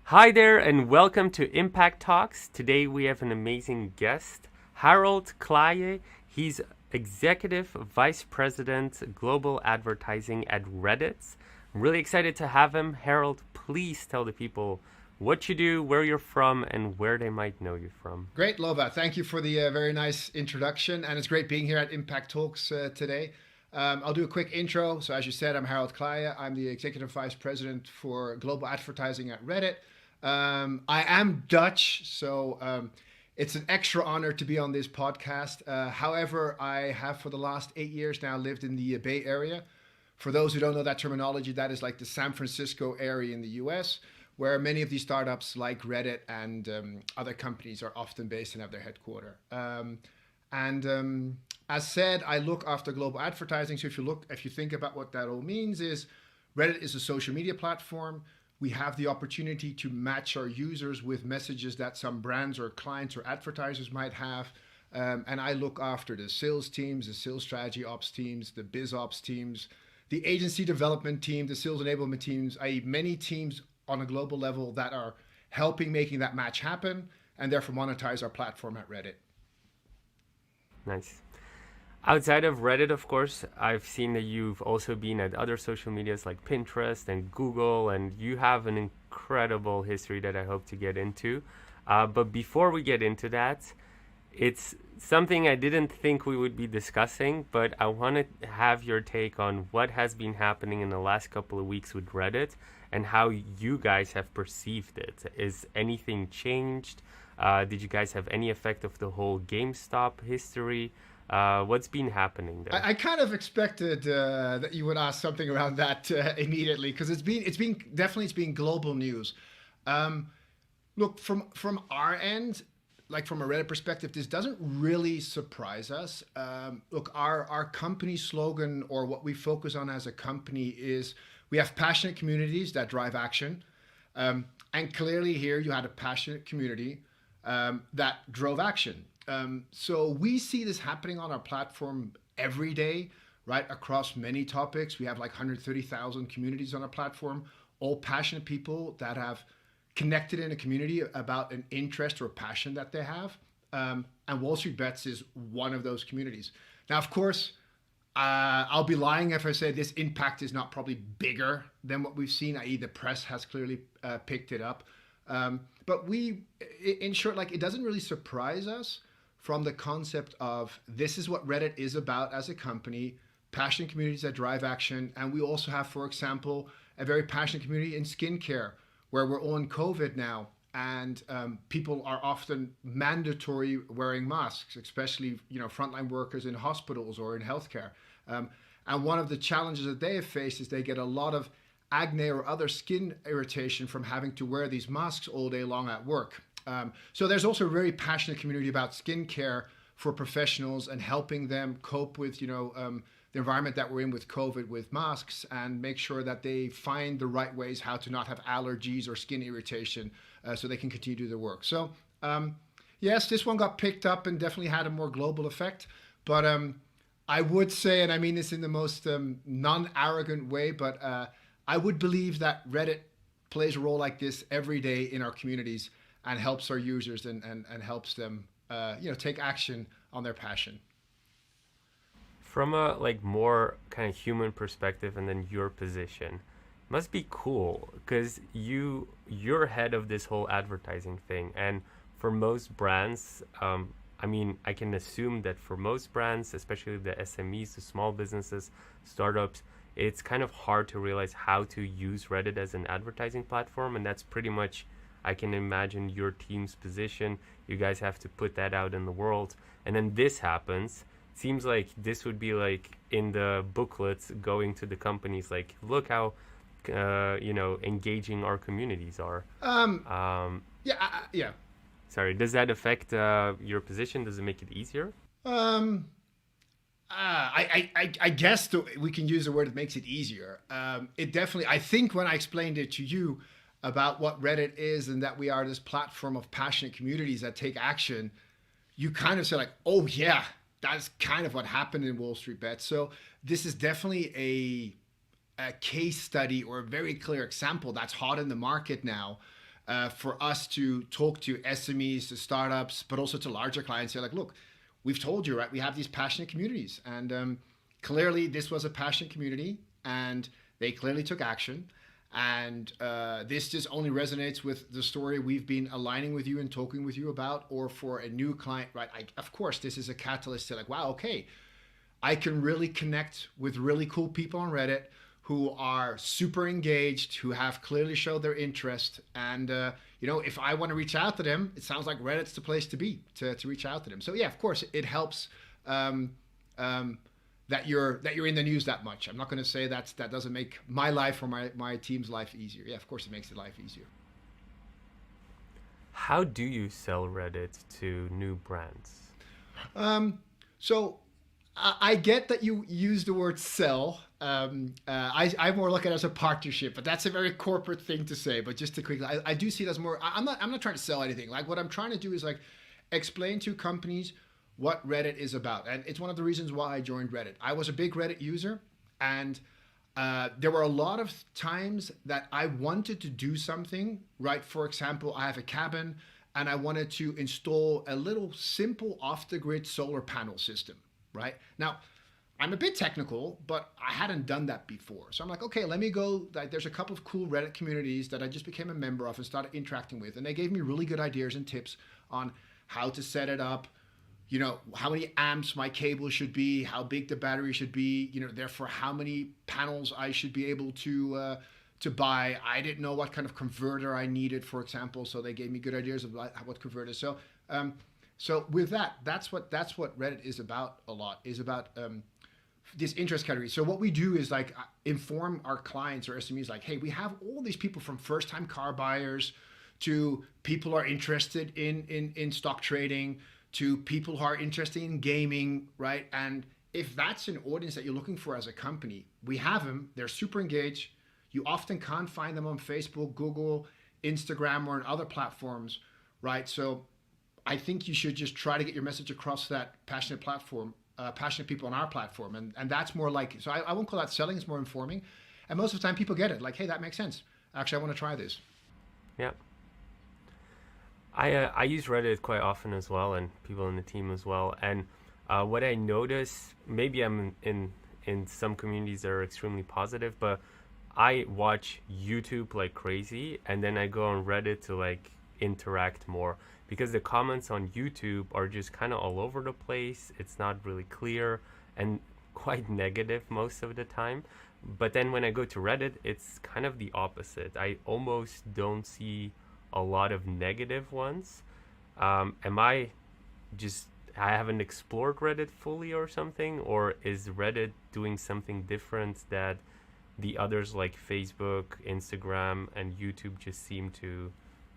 Hi there, and welcome to Impact Talks. Today we have an amazing guest, Harold Klaje. He's Executive Vice President Global Advertising at Reddit. I'm really excited to have him. Harold, please tell the people what you do, where you're from, and where they might know you from. Great, Lova. Thank you for the very nice introduction. And it's great being here at Impact Talks today. I'll do a quick intro. So, as you said, I'm Harold Klaje. I'm the Executive Vice President for Global Advertising at Reddit. I am Dutch, so it's an extra honor to be on this podcast. However, I have for the last 8 years now lived in the Bay Area. For those who don't know that terminology, that is like the San Francisco area in the US, where many of these startups like Reddit and other companies are often based and have their headquarter. And as said, I look after global advertising. So if you think about what that all means, is Reddit is a social media platform. We have the opportunity to match our users with messages that some brands or clients or advertisers might have. And I look after the sales teams, the sales strategy ops teams, the biz ops teams, the agency development team, the sales enablement teams, i.e. many teams on a global level that are helping making that match happen and therefore monetize our platform at Reddit. Nice. Outside of Reddit, of course, I've seen that you've also been at other social medias like Pinterest and Google, and you have an incredible history that I hope to get into. But before we get into that, it's something I didn't think we would be discussing, but I want to have your take on what has been happening in the last couple of weeks with Reddit and how you guys have perceived it. Is anything changed? Did you guys have any effect of the whole GameStop history? What's been happening there? I kind of expected that you would ask something around that immediately because it's been global news. Look, from our end, like from a Reddit perspective, this doesn't really surprise us. Look, our company slogan, or what we focus on as a company, is we have passionate communities that drive action. And clearly here you had a passionate community that drove action. So we see this happening on our platform every day, right? Across many topics. We have like 130,000 communities on our platform, all passionate people that have connected in a community about an interest or passion that they have. And Wall Street Bets is one of those communities. Now, of course, I'll be lying if I say this impact is not probably bigger than what we've seen, i.e. the press has clearly picked it up. But in short, like, it doesn't really surprise us from the concept of this is what Reddit is about as a company, passionate communities that drive action. And we also have, for example, a very passionate community in skincare, where we're all in COVID now, and people are often mandatory wearing masks, especially frontline workers in hospitals or in healthcare. And one of the challenges that they have faced is they get a lot of acne or other skin irritation from having to wear these masks all day long at work. So there's also a very passionate community about skincare for professionals and helping them cope with the environment that we're in with COVID, with masks, and make sure that they find the right ways how to not have allergies or skin irritation so they can continue to do their work. So yes, this one got picked up and definitely had a more global effect. But I would say, and I mean this in the most non-arrogant way, but I would believe that Reddit plays a role like this every day in our communities and helps our users and helps them take action on their passion. From a more kind of human perspective, and then your position must be cool because you're head of this whole advertising thing, and for most brands, I mean, I can assume that for most brands, especially the SMEs, the small businesses, startups, it's kind of hard to realize how to use Reddit as an advertising platform, and that's pretty much, I can imagine, your team's position. You guys have to put that out in the world, and then this happens. Seems like this would be like in the booklets going to the companies, like, look how engaging our communities are. Yeah. Sorry, does that affect your position? Does it make it easier? I guess we can use the word that makes it easier. It definitely, I think when I explained it to you about what Reddit is and that we are this platform of passionate communities that take action, you kind of said like, oh yeah, that's kind of what happened in Wall Street Bets. So this is definitely a case study or a very clear example that's hot in the market now. for us to talk to SMEs, to startups, but also to larger clients. Say like, look, we've told you, right? We have these passionate communities, and clearly this was a passionate community, and they clearly took action. And this just only resonates with the story we've been aligning with you and talking with you about, or for a new client, right? Of course, this is a catalyst to like, wow, okay, I can really connect with really cool people on Reddit who are super engaged, who have clearly showed their interest. And, if I want to reach out to them, it sounds like Reddit's the place to be to reach out to them. So yeah, of course, it helps um, that you're in the news that much. I'm not going to say that doesn't make my life or my team's life easier. Yeah, of course, it makes the life easier. How do you sell Reddit to new brands? So I get that you use the word sell. I more look at it as a partnership, but that's a very corporate thing to say. But just to quickly, I do see it as more. I'm not trying to sell anything. Like what I'm trying to do is like explain to companies what Reddit is about, and it's one of the reasons why I joined Reddit. I was a big Reddit user, and there were a lot of times that I wanted to do something. Right, for example, I have a cabin, and I wanted to install a little simple off-the-grid solar panel system. Right now, I'm a bit technical, but I hadn't done that before. So I'm like, okay, let me go. Like, there's a couple of cool Reddit communities that I just became a member of and started interacting with. And they gave me really good ideas and tips on how to set it up, how many amps my cable should be, how big the battery should be, therefore how many panels I should be able to buy. I didn't know what kind of converter I needed, for example. So they gave me good ideas of what converter. So with that's what Reddit is about a lot, is about this interest category. So what we do is like inform our clients or SMEs like, hey, we have all these people from first time car buyers to people who are interested in stock trading to people who are interested in gaming, right? And if that's an audience that you're looking for as a company, we have them. They're super engaged. You often can't find them on Facebook, Google, Instagram, or on other platforms, right? So I think you should just try to get your message across that passionate platform, passionate people on our platform. And that's more like, so I won't call that selling, it's more informing. And most of the time people get it, like, hey, that makes sense. Actually, I want to try this. Yeah. I use Reddit quite often as well, and people in the team as well. And what I notice, maybe I'm in some communities that are extremely positive, but I watch YouTube like crazy, and then I go on Reddit to like interact more, because the comments on YouTube are just kind of all over the place. It's not really clear and quite negative most of the time. But then when I go to Reddit, it's kind of the opposite. I almost don't see a lot of negative ones. Am I just, I haven't explored Reddit fully or something? Or is Reddit doing something different that the others like Facebook, Instagram, and YouTube just seem to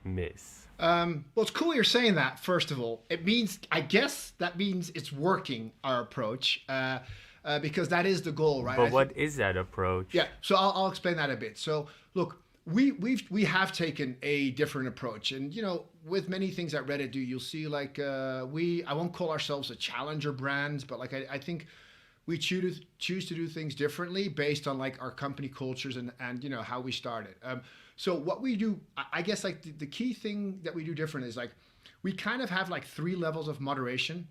miss? Well, it's cool you're saying that, first of all. I guess that means it's working, our approach, because that is the goal, right? But what is that approach? Yeah, so I'll explain that a bit. So look, we have taken a different approach, and with many things that Reddit do, you'll see like I won't call ourselves a challenger brand, but like I think we choose to do things differently based on like our company cultures and how we started. So what we do, I guess like the key thing that we do different is like we kind of have like 3 levels of moderation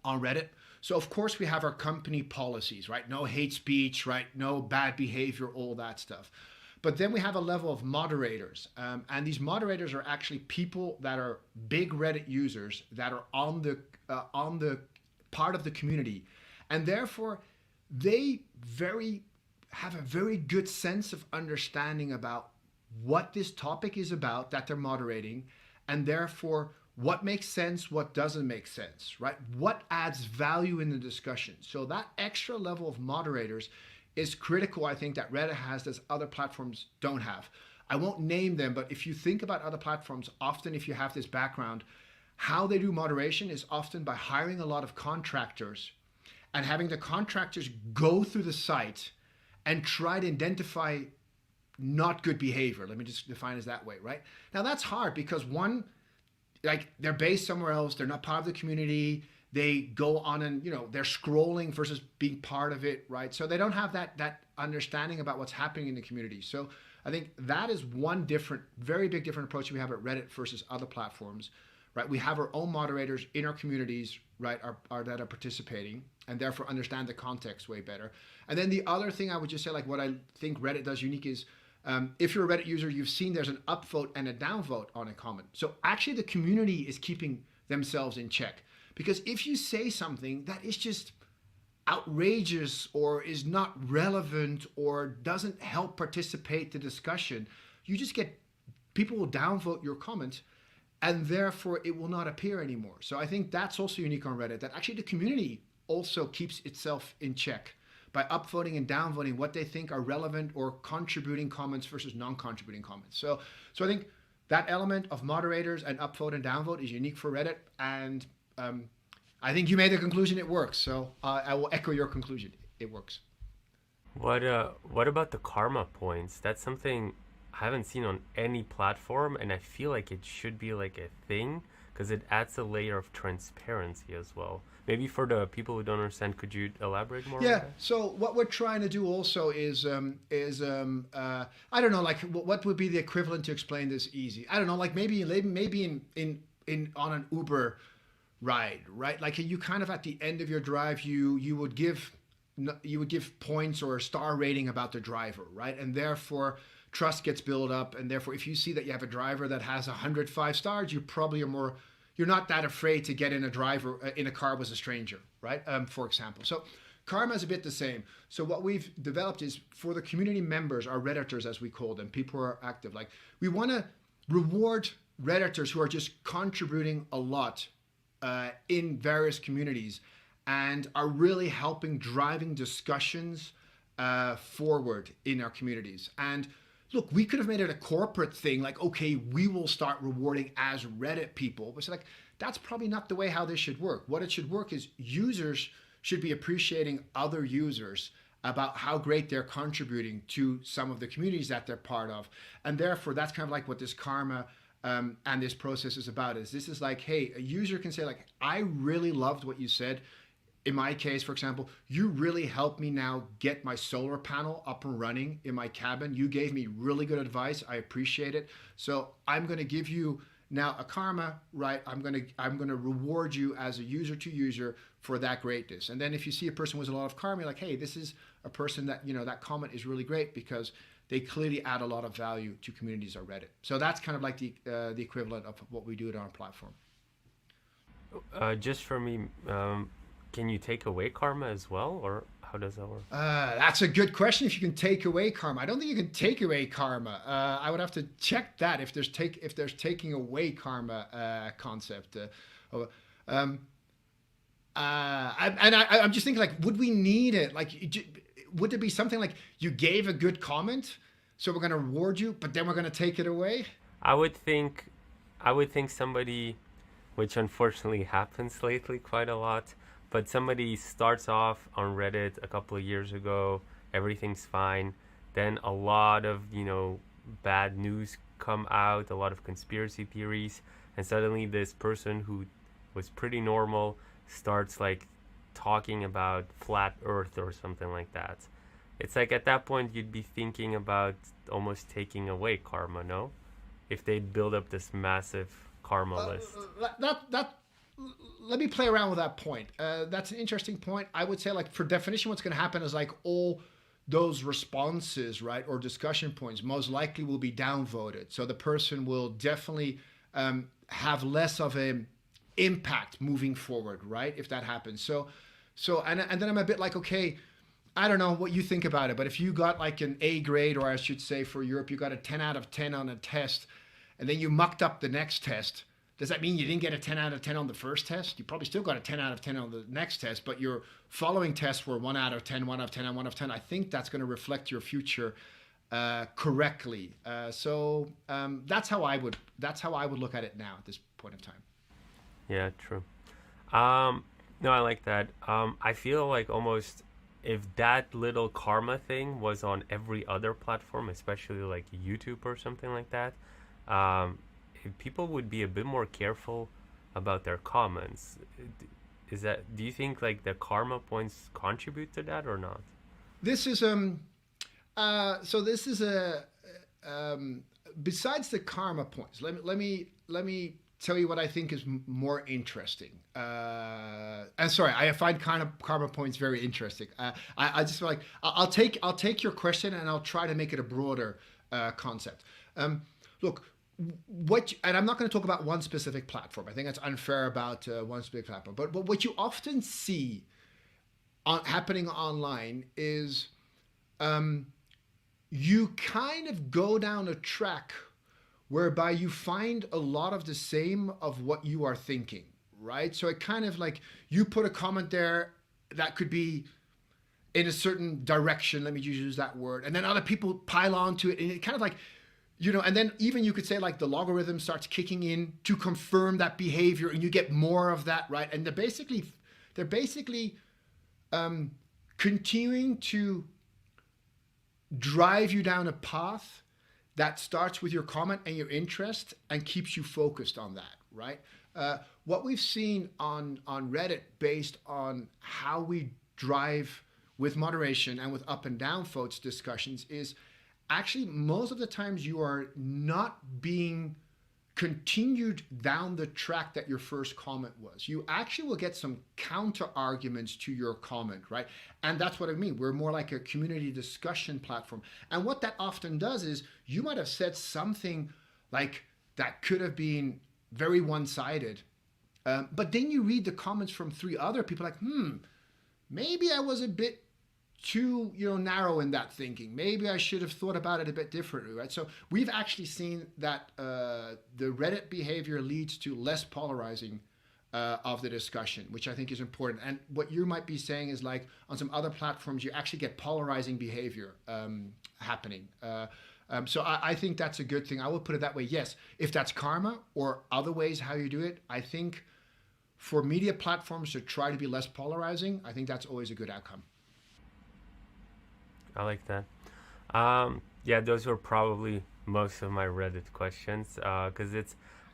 on Reddit. So of course we have our company policies, right? No hate speech, right? No bad behavior, all that stuff. But then we have a level of moderators, and these moderators are actually people that are big Reddit users that are on the part of the community, and therefore they have a very good sense of understanding about what this topic is about that they're moderating, and therefore what makes sense, what doesn't make sense, right? What adds value in the discussion. So that extra level of moderators is critical, I think, that Reddit has that other platforms don't have. I won't name them, but if you think about other platforms, often if you have this background, how they do moderation is often by hiring a lot of contractors and having the contractors go through the site and try to identify not good behavior. Let me just define it that way, right? Now that's hard because one, like they're based somewhere else, they're not part of the community, they go on and they're scrolling versus being part of it, right? So they don't have that understanding about what's happening in the community. So I think that is one different, very big different approach we have at Reddit versus other platforms, right? We have our own moderators in our communities, right, are that are participating and therefore understand the context way better. And then the other thing I would just say, like what I think Reddit does unique is if you're a Reddit user, you've seen there's an upvote and a downvote on a comment. So actually the community is keeping themselves in check. Because if you say something that is just outrageous or is not relevant or doesn't help participate the discussion, you just get people will downvote your comment and therefore it will not appear anymore. So I think that's also unique on Reddit, that actually the community also keeps itself in check by upvoting and downvoting what they think are relevant or contributing comments versus non-contributing comments. So I think that element of moderators and upvote and downvote is unique for Reddit, and I think you made the conclusion it works. So I will echo your conclusion. It works. What about the karma points? That's something I haven't seen on any platform, and I feel like it should be like a thing because it adds a layer of transparency as well. Maybe for the people who don't understand, could you elaborate more on Yeah. that? So what we're trying to do also is I don't know, like what would be the equivalent to explain this easy? I don't know, like maybe in on an Uber ride, right? Like you kind of at the end of your drive, you would give points or a star rating about the driver, right? And therefore trust gets built up, and therefore if you see that you have a driver that has 105 stars, you probably are more, you're not that afraid to get in a car with a stranger, right? For example. So karma is a bit the same. So what we've developed is for the community members, our Redditors as we call them, people who are active, like we want to reward Redditors who are just contributing a lot in various communities and are really helping driving discussions forward in our communities. And look, we could have made it a corporate thing, like, okay, we will start rewarding as Reddit people. But it's like, that's probably not the way how this should work. What it should work is users should be appreciating other users about how great they're contributing to some of the communities that they're part of. And therefore, that's kind of like what this karma and this process is about. Is this is like, hey, a user can say like, I really loved what you said. In my case, for example, you really helped me now get my solar panel up and running in my cabin. You gave me really good advice. I appreciate it. So I'm going to give you now a karma, right? I'm going to reward you as a user to user for that greatness. And then if you see a person with a lot of karma, you're like, hey, this is a person that, you know, that comment is really great because they clearly add a lot of value to communities on Reddit. So that's kind of like the equivalent of what we do at our platform. Just for me, can you take away karma as well, or how does that work? That's a good question. If you can take away karma, I don't think you can take away karma. I would have to check that if there's taking away karma concept. I'm just thinking like, would we need it? Like, would there be something like you gave a good comment, so we're going to reward you, but then we're going to take it away? I would think, somebody, which unfortunately happens lately quite a lot, but somebody starts off on Reddit a couple of years ago, everything's fine, then a lot of, bad news come out, a lot of conspiracy theories, and suddenly this person who was pretty normal starts like talking about flat earth or something like that. It's like at that point you'd be thinking about almost taking away karma, no? If they build up this massive karma list. Let me play around with that point. That's an interesting point. I would say, like, for definition, what's going to happen is like all those responses, right, or discussion points most likely will be downvoted. So the person will definitely have less of an impact moving forward, right, if that happens. So and then I'm a bit like, okay, I don't know what you think about it, but if you got like an A grade, or I should say for Europe, you got a 10 out of 10 on a test, and then you mucked up the next test, does that mean you didn't get a 10 out of 10 on the first test? You probably still got a 10 out of 10 on the next test, but your following tests were 1 out of 10, 1 out of 10, and 1 out of 10. I think that's going to reflect your future correctly. So that's how I would look at it now at this point in time. Yeah, true. No, I like that. I feel like almost if that little karma thing was on every other platform, especially like YouTube or something like that, people would be a bit more careful about their comments. Do you think like the karma points contribute to that or not? This is so this is besides the karma points, let me tell you what I think is more interesting. And sorry, I find kind of karma points very interesting. I just like I'll take your question and I'll try to make it a broader concept. Look, and I'm not going to talk about one specific platform. I think that's unfair about one specific platform. But what you often see happening online is um, you kind of go down a track whereby you find a lot of the same of what you are thinking, right? So it kind of like you put a comment there that could be in a certain direction, let me just use that word, and then other people pile on to it, and it kind of like, and then even you could say like the logarithm starts kicking in to confirm that behavior, and you get more of that, right? And they're basically continuing to drive you down a path that starts with your comment and your interest and keeps you focused on that, right? What we've seen on Reddit, based on how we drive with moderation and with up and down votes discussions, is actually most of the times you are not being continued down the track that your first comment was. You actually will get some counter arguments to your comment, right? And that's what I mean. We're more like a community discussion platform. And what that often does is you might have said something like that could have been very one-sided. But then you read the comments from three other people like, maybe I was a bit too narrow in that thinking. Maybe I should have thought about it a bit differently, right? So we've actually seen that the Reddit behavior leads to less polarizing of the discussion, which I think is important. And what you might be saying is like on some other platforms, you actually get polarizing behavior happening. So I think that's a good thing. I would put it that way. Yes, if that's karma or other ways how you do it, I think for media platforms to try to be less polarizing, I think that's always a good outcome. I like that. Yeah, those were probably most of my Reddit questions. Because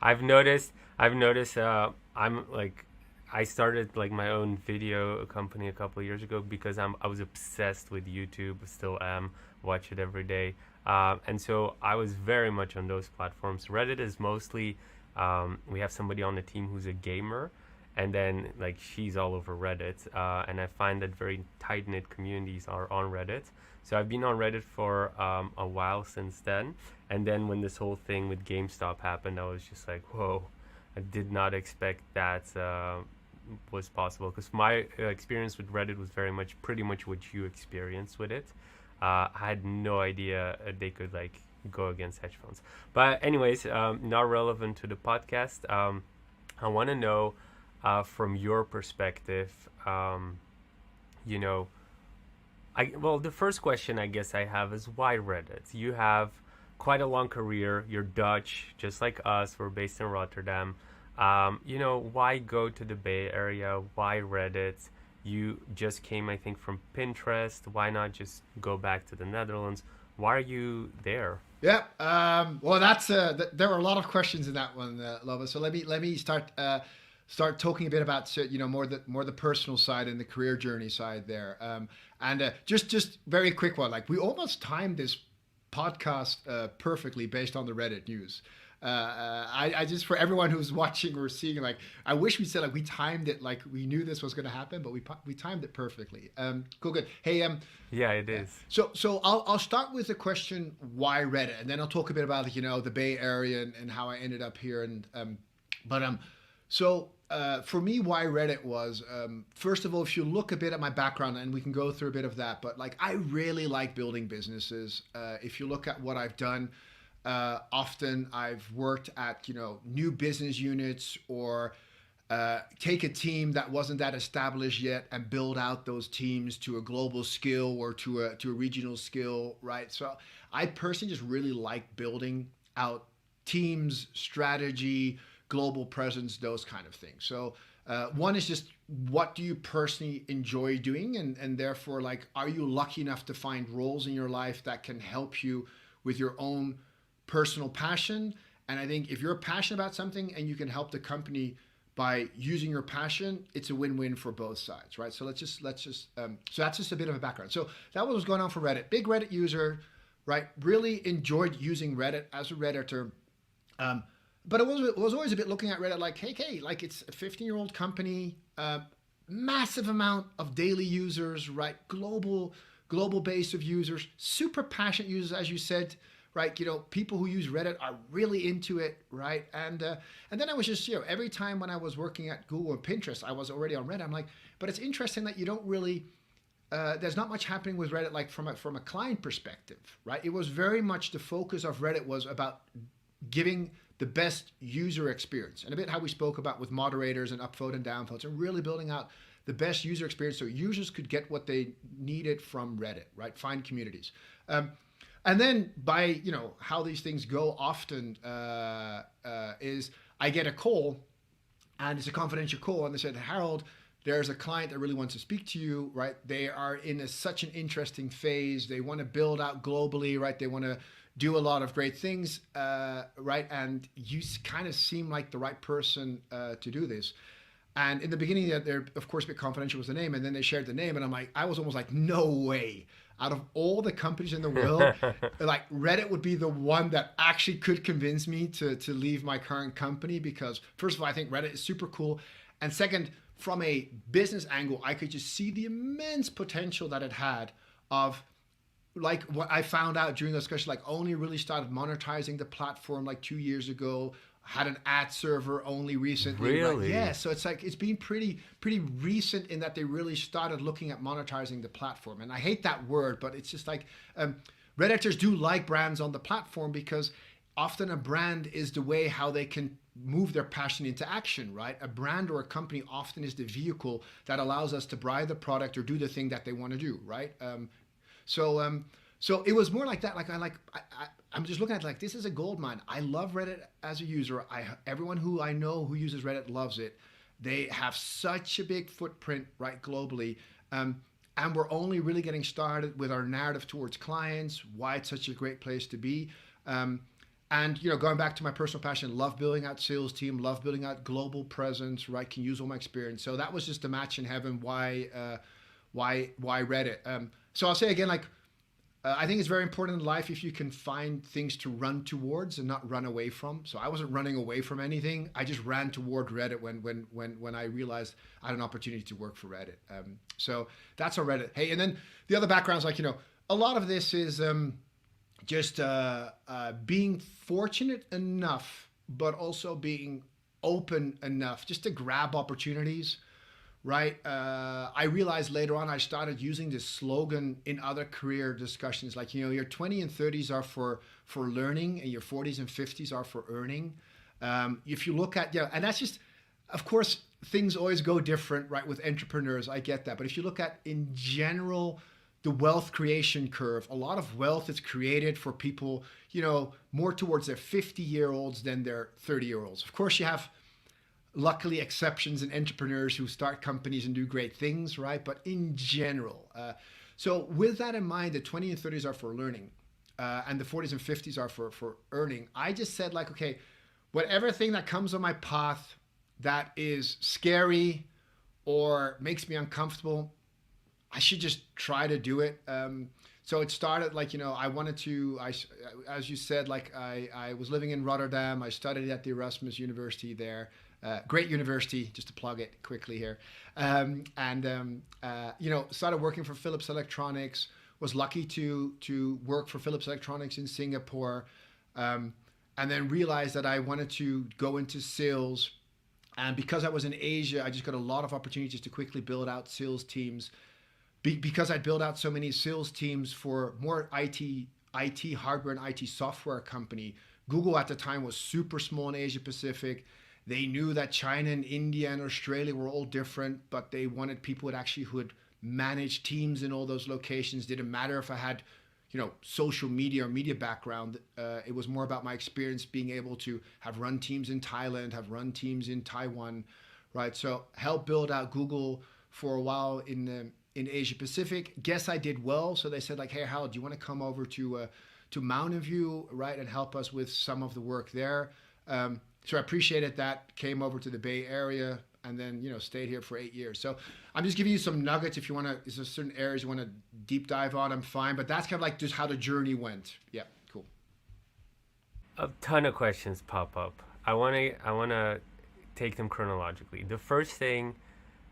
I've noticed. I'm like, I started like my own video company a couple of years ago because I was obsessed with YouTube. Still am. Watch it every day. And so I was very much on those platforms. Reddit is mostly. We have somebody on the team who's a gamer, and then like she's all over Reddit, and I find that very tight knit communities are on Reddit. So I've been on Reddit for a while since then, and then when this whole thing with GameStop happened, I was just like, whoa, I did not expect that was possible, because my experience with Reddit was pretty much what you experienced with it. I had no idea they could like go against hedge funds. But anyways, not relevant to the podcast. I want to know from your perspective, you know, the first question I guess I have is why Reddit? You have quite a long career. You're Dutch, just like us. We're based in Rotterdam. Why go to the Bay Area? Why Reddit? You just came, I think, from Pinterest. Why not just go back to the Netherlands? Why are you there? Yeah. Well, that's there are a lot of questions in that one, Lova. So let me start talking a bit about more the personal side and the career journey side there. And just very quick one. Like we almost timed this podcast perfectly based on the Reddit news. I just, for everyone who's watching or seeing, like I wish we said like we timed it, like we knew this was going to happen, but we timed it perfectly. Cool, good. Hey, Yeah, it is. so I'll start with the question why Reddit, and then I'll talk a bit about the Bay Area and how I ended up here. And but so for me, why Reddit was first of all, if you look a bit at my background, and we can go through a bit of that, but like I really like building businesses. If you look at what I've done. Often I've worked at new business units, or take a team that wasn't that established yet and build out those teams to a global skill or to a regional skill, right? So I personally just really like building out teams, strategy, global presence, those kind of things. So one is just, what do you personally enjoy doing, and therefore, like, are you lucky enough to find roles in your life that can help you with your own personal passion? And I think if you're passionate about something and you can help the company by using your passion, it's a win-win for both sides, right? So let's just so that's just a bit of a background. So that was going on for Reddit. Big Reddit user, right? Really enjoyed using Reddit as a Redditor. Um, but it was always a bit looking at Reddit like, hey, like it's a 15-year-old company, massive amount of daily users, right? Global base of users, super passionate users, as you said, right? People who use Reddit are really into it, right? And then I was just, every time when I was working at Google and Pinterest, I was already on Reddit. I'm like, but it's interesting that you don't really there's not much happening with Reddit like from a client perspective, right? It was very much the focus of Reddit was about giving the best user experience, and a bit how we spoke about with moderators and upvote and downvotes, and really building out the best user experience so users could get what they needed from Reddit, right? Find communities. And then by how these things go often is I get a call, and it's a confidential call, and they said, Harold, there's a client that really wants to speak to you, right? They are in such an interesting phase. They want to build out globally, right? They want to do a lot of great things, right? And you kind of seem like the right person to do this. And in the beginning, they're of course a bit confidential was the name, and then they shared the name, and I was almost like, no way. Out of all the companies in the world, like Reddit would be the one that actually could convince me to leave my current company because first of all, I think Reddit is super cool, and second, from a business angle, I could just see the immense potential that it had of like what I found out during the discussion, like only really started monetizing the platform like 2 years ago, had an ad server only recently. Right? Yeah. Really? So it's like, it's been pretty recent in that they really started looking at monetizing the platform. And I hate that word, but it's just like, Redditors do like brands on the platform because often a brand is the way how they can move their passion into action, right? A brand or a company often is the vehicle that allows us to buy the product or do the thing that they want to do, right? So it was more like that. Like I'm just looking at it like this is a gold mine. I love Reddit as a user. Everyone who I know who uses Reddit loves it. They have such a big footprint, right, globally. And we're only really getting started with our narrative towards clients, why it's such a great place to be. And going back to my personal passion, love building out sales team, love building out global presence, right? Can use all my experience. So that was just a match in heaven. Why Reddit? So I'll say again, like I think it's very important in life if you can find things to run towards and not run away from. So I wasn't running away from anything. I just ran toward Reddit when I realized I had an opportunity to work for Reddit. So that's on Reddit. Hey, and then the other backgrounds, like a lot of this is just being fortunate enough, but also being open enough just to grab opportunities, right? I realized later on I started using this slogan in other career discussions, like your 20s and 30s are for learning, and your 40s and 50s are for earning. If you look at and that's just, of course, things always go different, right? With entrepreneurs, I get that, but if you look at in general the wealth creation curve, a lot of wealth is created for people, more towards their 50-year-olds than their 30-year-olds. Of course, you have luckily exceptions and entrepreneurs who start companies and do great things, right? But in general, so with that in mind, the 20s and 30s are for learning, and the 40s and 50s are for earning. I just said like, okay, whatever thing that comes on my path that is scary or makes me uncomfortable, I should just try to do it. So it started like, I wanted to, as you said, like I was living in Rotterdam. I studied at the Erasmus University there. Great university, just to plug it quickly here. Started working for Philips Electronics, was lucky to work for Philips Electronics in Singapore. And then realized that I wanted to go into sales. And because I was in Asia, I just got a lot of opportunities to quickly build out sales teams. Because I'd built out so many sales teams for more IT hardware and IT software company. Google at the time was super small in Asia Pacific. They knew that China and India and Australia were all different, but they wanted people who would manage teams in all those locations. Didn't matter if I had, social media or media background. It was more about my experience being able to have run teams in Thailand, have run teams in Taiwan, right? So help build out Google for a while in Asia Pacific. Guess I did well. So they said like, hey, Harold, do you want to come over to Mountain View, right, and help us with some of the work there? So I appreciated that. Came over to the Bay Area, and then stayed here for 8 years. So I'm just giving you some nuggets. If you want to, is there certain areas you want to deep dive on, I'm fine. But that's kind of like just how the journey went. Yeah, cool. A ton of questions pop up. I wanna take them chronologically. The first thing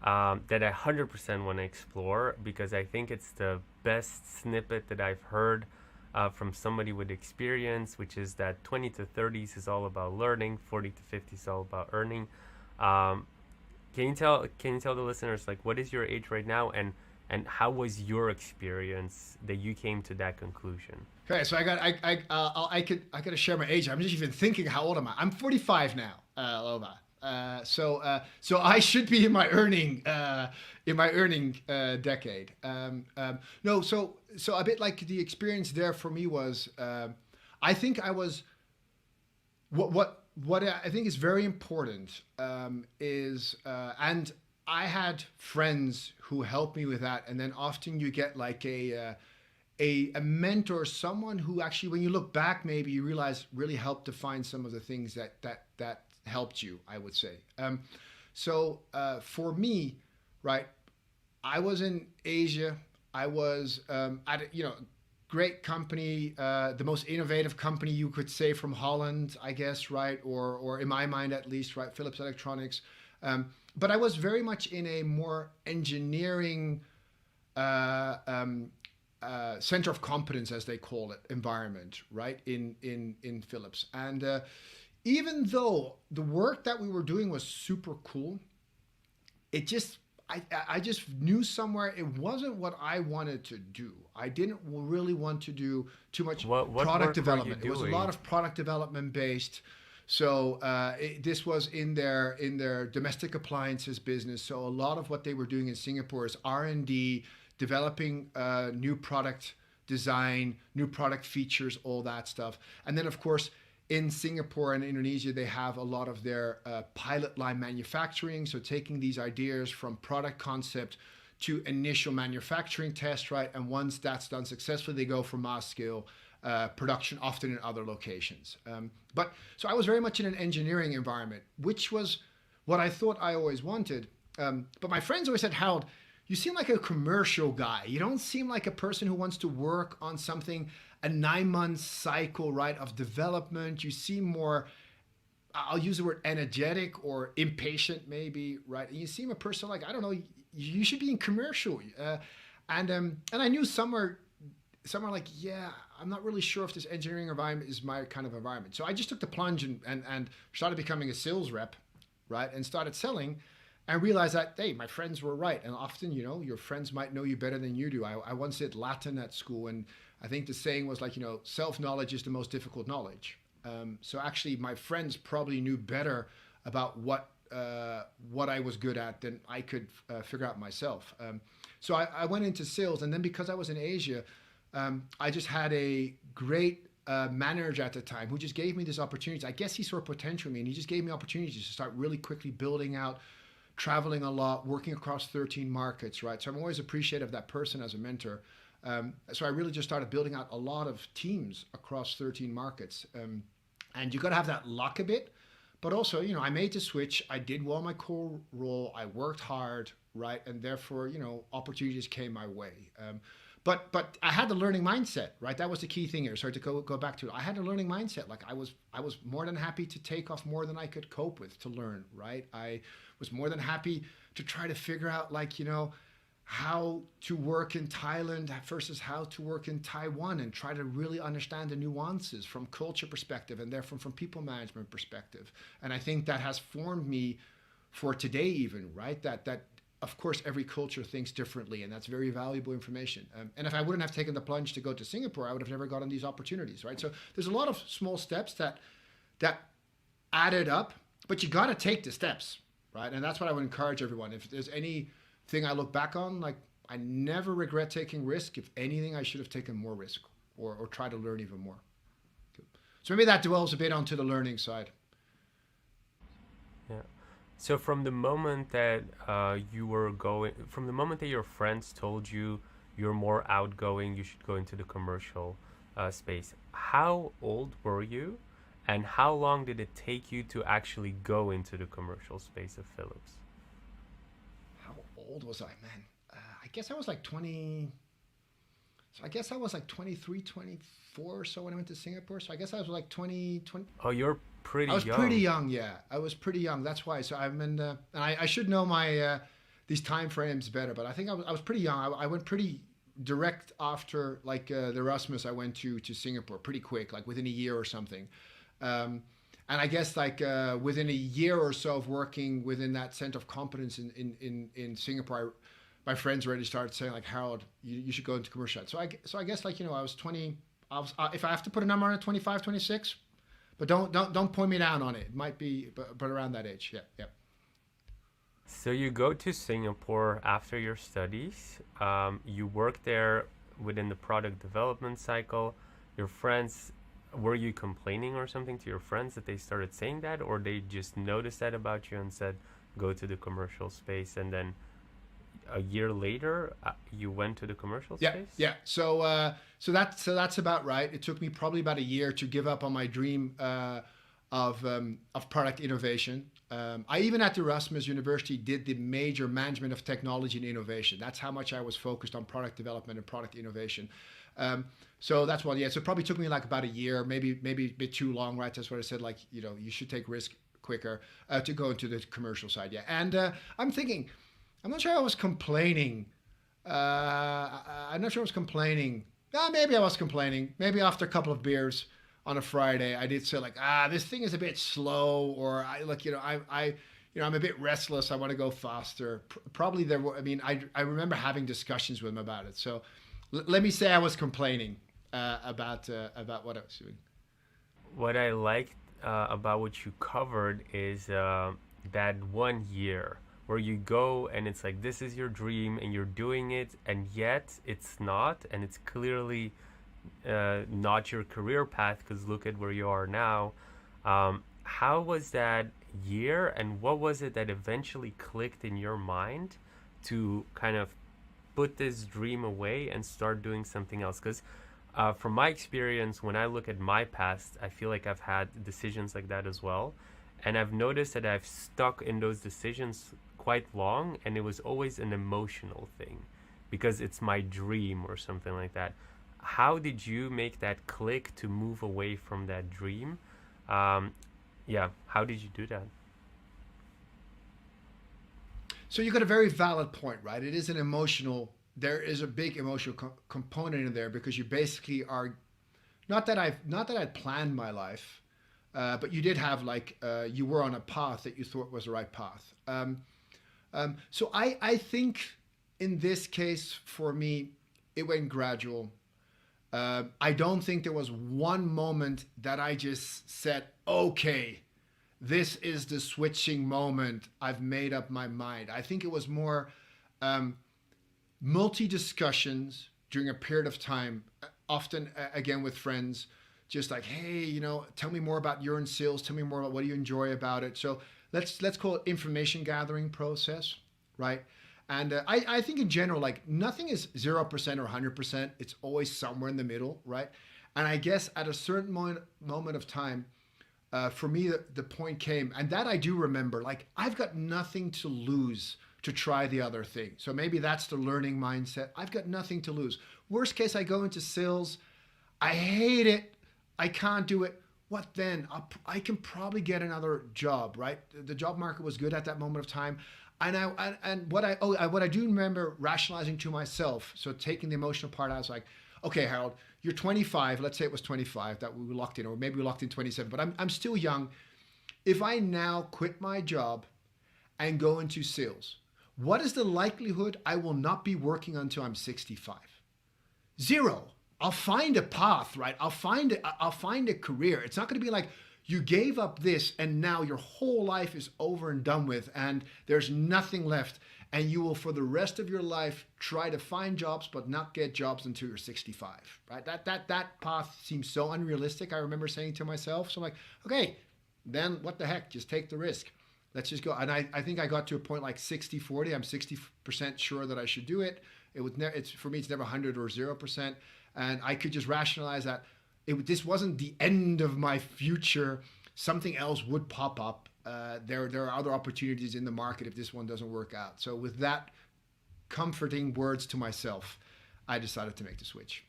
that I 100% want to explore, because I think it's the best snippet that I've heard from somebody with experience, which is that 20 to 30s is all about learning, 40 to 50 is all about earning. Um, can you tell the listeners, like, what is your age right now, and how was your experience that you came to that conclusion? Okay, so I got to share my age. I'm just even thinking, how old am I? I'm 45 now, Lova. So I should be in my earning decade. No, so a bit like the experience there for me was, I think I was what I think is very important, is, and I had friends who helped me with that, and then often you get like a mentor, someone who actually, when you look back, maybe you realize really helped define some of the things that helped you, I would say. For me, right, I was in Asia. I was at great company, the most innovative company you could say from Holland, I guess, right, or in my mind at least, right, Philips Electronics. But I was very much in a more engineering center of competence, as they call it, environment, right, in Philips. And even though the work that we were doing was super cool, it just I just knew somewhere it wasn't what I wanted to do. I didn't really want to do too much What product work were you development. It was a lot doing? of product development based. So this was in their domestic appliances business. So a lot of what they were doing in Singapore is R&D, developing new product design, new product features, all that stuff. And then of course in Singapore and Indonesia, they have a lot of their pilot line manufacturing. So taking these ideas from product concept to initial manufacturing test, right? And once that's done successfully, they go for mass scale production, often in other locations. But so I was very much in an engineering environment, which was what I thought I always wanted. But my friends always said, Harold, you seem like a commercial guy. You don't seem like a person who wants to work on something, a 9 month cycle, right, of development. You seem more, I'll use the word energetic or impatient, maybe, right? And you seem a person like, I don't know, you should be in commercial. And I knew somewhere like, yeah, I'm not really sure if this engineering environment is my kind of environment. So I just took the plunge and started becoming a sales rep, right, and started selling. And realized that, hey, my friends were right. And often, your friends might know you better than you do. I once did Latin at school, and I think the saying was like, self-knowledge is the most difficult knowledge. So actually, my friends probably knew better about what I was good at than I could figure out myself. So I went into sales, and then because I was in Asia, I just had a great manager at the time who just gave me this opportunity. I guess he saw potential in me, and he just gave me opportunities to start really quickly building out, traveling a lot, working across 13 markets, right? So I'm always appreciative of that person as a mentor. So I really just started building out a lot of teams across 13 markets. And you got to have that luck a bit, but also, I made the switch. I did well my core role. I worked hard, right? And therefore, opportunities came my way. But I had the learning mindset, right? That was the key thing here. Sorry to go back to it. I had a learning mindset. Like I was more than happy to take off more than I could cope with to learn, right? I was more than happy to try to figure out, like, how to work in Thailand versus how to work in Taiwan, and try to really understand the nuances from culture perspective and therefore from people management perspective. And I think that has formed me for today, even, right? That of course, every culture thinks differently, and that's very valuable information. And if I wouldn't have taken the plunge to go to Singapore, I would have never gotten these opportunities, right? So there's a lot of small steps that added up, but you got to take the steps, right? And that's what I would encourage everyone. If there's anything I look back on, like, I never regret taking risk. If anything, I should have taken more risk or try to learn even more. So maybe that dwells a bit onto the learning side. Yeah. So from the moment that from the moment that your friends told you you're more outgoing, you should go into the commercial space. How old were you, and how long did it take you to actually go into the commercial space of Philips? old was I, man? I guess I was like 20. So I guess I was like 23, 24 or so when I went to Singapore. So I guess I was like 20, 20. Oh, you're I pretty was pretty young. young, yeah. I was pretty young. That's why. So I'm in, and I should know my these time frames better. But I think I was pretty young. I went pretty direct after like the Erasmus. I went to Singapore pretty quick, like within a year or something. Um, and I guess like within a year or so of working within that center of competence in Singapore, my friends already started saying like, Harold, you should go into commercial. So I guess like I was 20. I was if I have to put a number on it, 25, 26. But don't point me down on it. It might be, but around that age. Yeah, yeah. So you go to Singapore after your studies. You work there within the product development cycle. Your friends, were you complaining or something to your friends that they started saying that, or they just noticed that about you and said, go to the commercial space, and then a year later, you went to the commercial Yeah, space? yeah. So that's about right. It took me probably about a year to give up on my dream of product innovation. I even at Erasmus University did the major management of technology and innovation. That's how much I was focused on product development and product innovation. So that's why, yeah. So it probably took me like about a year, maybe a bit too long, right? That's what I said. Like you should take risk quicker to go into the commercial side. Yeah, and I'm thinking, I'm not sure I was complaining. I'm not sure I was complaining. Maybe I was complaining. Maybe after a couple of beers on a Friday, I did say like, this thing is a bit slow, or I like, I'm a bit restless. I want to go faster. Probably there were. I mean, I remember having discussions with him about it. So let me say I was complaining about what I was doing. What I liked about what you covered is that 1 year where you go and it's like this is your dream and you're doing it, and yet it's not, and it's clearly not your career path because look at where you are now. How was that year, and what was it that eventually clicked in your mind to kind of put this dream away and start doing something else? Because from my experience, when I look at my past, I feel like I've had decisions like that as well. And I've noticed that I've stuck in those decisions quite long, and it was always an emotional thing because it's my dream or something like that. How did you make that click to move away from that dream? Um, yeah, how did you do that? So you got a very valid point, right? It is an emotional. There is a big emotional component in there because you basically are not that I planned my life, but you did have like you were on a path that you thought was the right path. So I think in this case for me it went gradual. I don't think there was one moment that I just said, okay, this is the switching moment. I've made up my mind. I think it was more um, multi discussions during a period of time, often again with friends, just like, hey, tell me more about your in sales. Tell me more about what do you enjoy about it. So let's call it information gathering process, right? And I think in general, like nothing is 0% or 100%. It's always somewhere in the middle, right? And I guess at a certain moment of time, for me, the point came, and that I do remember, like I've got nothing to lose to try the other thing. So maybe that's the learning mindset. I've got nothing to lose. Worst case, I go into sales. I hate it. I can't do it. What then? I can probably get another job, right? The job market was good at that moment of time. And what I do remember rationalizing to myself, so taking the emotional part, I was like, okay, Harold, you're 25. Let's say it was 25 that we were locked in, or maybe we locked in 27. But I'm still young. If I now quit my job and go into sales, what is the likelihood I will not be working until I'm 65? Zero. I'll find a path, right? I'll find a career. It's not going to be like you gave up this and now your whole life is over and done with and there's nothing left, and you will for the rest of your life try to find jobs but not get jobs until you're 65, right? That path seems so unrealistic. I remember saying to myself, so I'm like, okay, then what the heck? Just take the risk. Let's just go. And I think I got to a point like 60-40. I'm 60% sure that I should do it. It's for me, it's never 100 or 0%. And I could just rationalize that this wasn't the end of my future. Something else would pop up. There are other opportunities in the market if this one doesn't work out. So with that comforting words to myself, I decided to make the switch.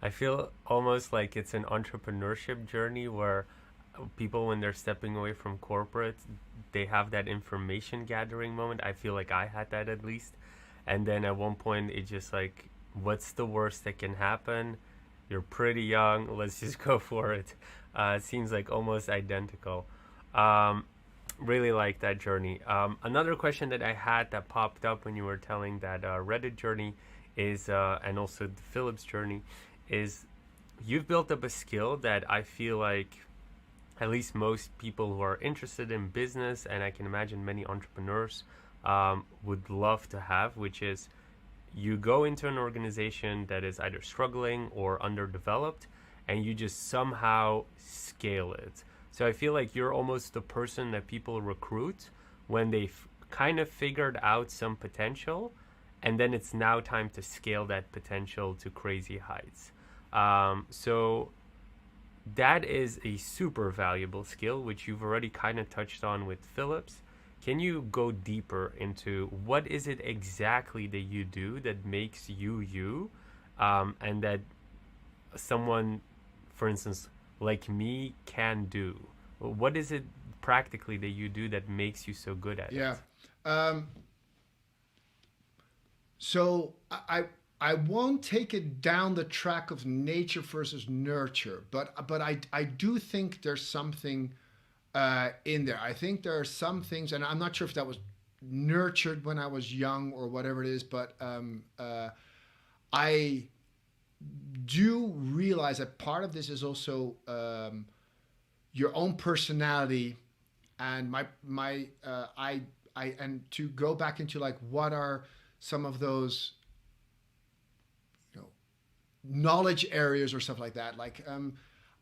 I feel almost like it's an entrepreneurship journey where people, when they're stepping away from corporate, they have that information gathering moment. I feel like I had that at least. And then at one point, it just like, what's the worst that can happen? You're pretty young. Let's just go for it. It seems like almost identical. Um, really like that journey. Another question that I had that popped up when you were telling that Reddit journey is, and also the Phillips journey, is you've built up a skill that I feel like at least most people who are interested in business, and I can imagine many entrepreneurs would love to have, which is you go into an organization that is either struggling or underdeveloped, and you just somehow scale it. So I feel like you're almost the person that people recruit when they've kind of figured out some potential, and then it's now time to scale that potential to crazy heights. So that is a super valuable skill, which you've already kind of touched on with Phillips. Can you go deeper into what is it exactly that you do that makes you you, and that someone, for instance, like me can do? What is it practically that you do that makes you so good at Yeah. it? Um, so I won't take it down the track of nature versus nurture, but I do think there's something in there. I think there are some things, and I'm not sure if that was nurtured when I was young or whatever it is, but I do realize that part of this is also your own personality and I and to go back into like what are some of those, you know, knowledge areas or stuff like that. Like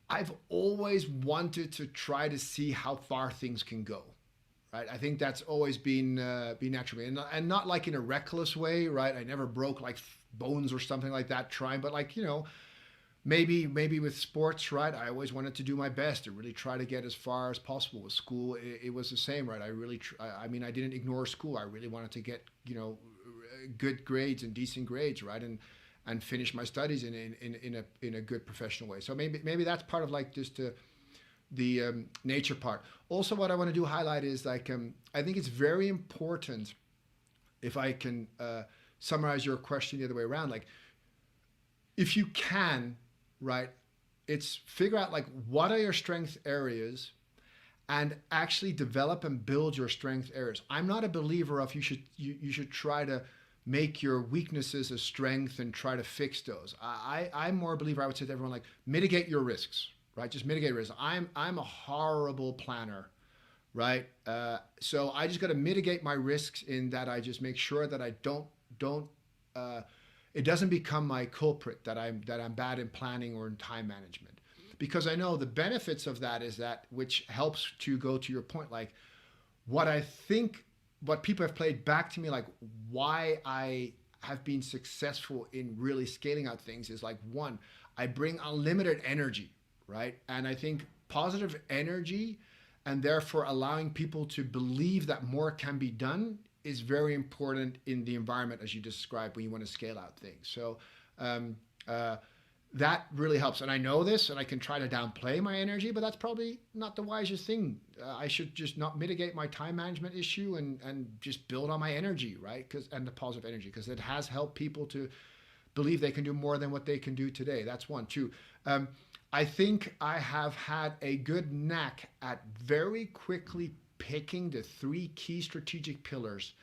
I've always wanted to try to see how far things can go. Right, I think that's always been natural, and not like in a reckless way. Right, I never broke like bones or something like that trying, but like maybe with sports, right? I always wanted to do my best to really try to get as far as possible. With school, it was the same, right? I really, I mean, I didn't ignore school. I really wanted to get good grades and decent grades, right? And finish my studies in a good professional way. So maybe that's part of like just the nature part. Also, what I want to do highlight is like I think it's very important if I can summarize your question the other way around. Like if you can, right, it's figure out like what are your strength areas and actually develop and build your strength areas. I'm not a believer of you should try to make your weaknesses a strength and try to fix those. I'm more a believer. I would say to everyone like mitigate your risks, right? Just mitigate risks. I'm a horrible planner, right? So I just got to mitigate my risks in that I just make sure that I don't uh, it doesn't become my culprit that I'm bad in planning or in time management, because I know the benefits of that is that, which helps to go to your point, like what I think, what people have played back to me, like why I have been successful in really scaling out things is like one, I bring unlimited energy, right? And I think positive energy and therefore allowing people to believe that more can be done is very important in the environment as you described when you want to scale out things. So um, uh, that really helps. And I know this, and I can try to downplay my energy, but that's probably not the wisest thing. I should just not mitigate my time management issue and just build on my energy, right? And the positive energy, because it has helped people to believe they can do more than what they can do today. That's one. Two, I think I have had a good knack at very quickly picking the three key strategic pillars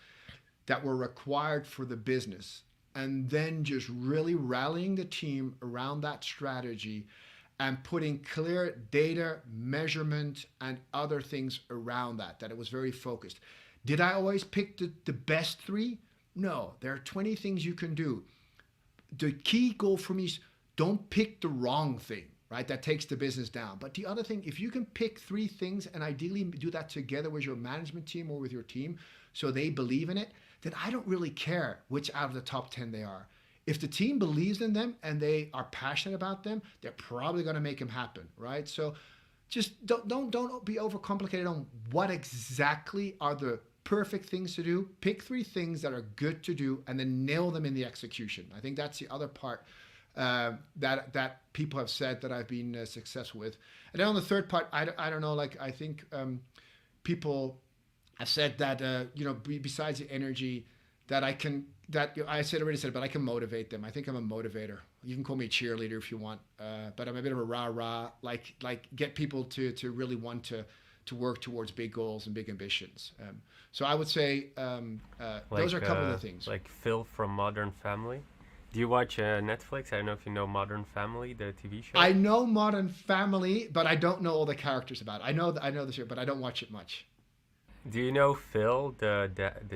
that were required for the business and then just really rallying the team around that strategy and putting clear data measurement and other things around that it was very focused. Did I always pick the best three? No, there are 20 things you can do. The key goal for me is don't pick the wrong thing, right? That takes the business down. But the other thing, if you can pick three things and ideally do that together with your management team or with your team so they believe in it, then I don't really care which out of the top 10 they are. If the team believes in them and they are passionate about them, they're probably going to make them happen, right? So just don't be overcomplicated on what exactly are the perfect things to do. Pick 3 things that are good to do, and then nail them in the execution. I think that's the other part that people have said that I've been successful with. And then on the third part, I don't know. Like I think people have said that besides the energy, that I can that I said already said, but I can motivate them. I think I'm a motivator. You can call me a cheerleader if you want, but I'm a bit of a rah rah. Like get people to really want to work towards big goals and big ambitions. So I would say those are a couple of the things. Like Phil from Modern Family. Do you watch Netflix? I don't know if you know Modern Family, the TV show. I know Modern Family, but I don't know all the characters about it. I know the show, but I don't watch it much. Do you know Phil, the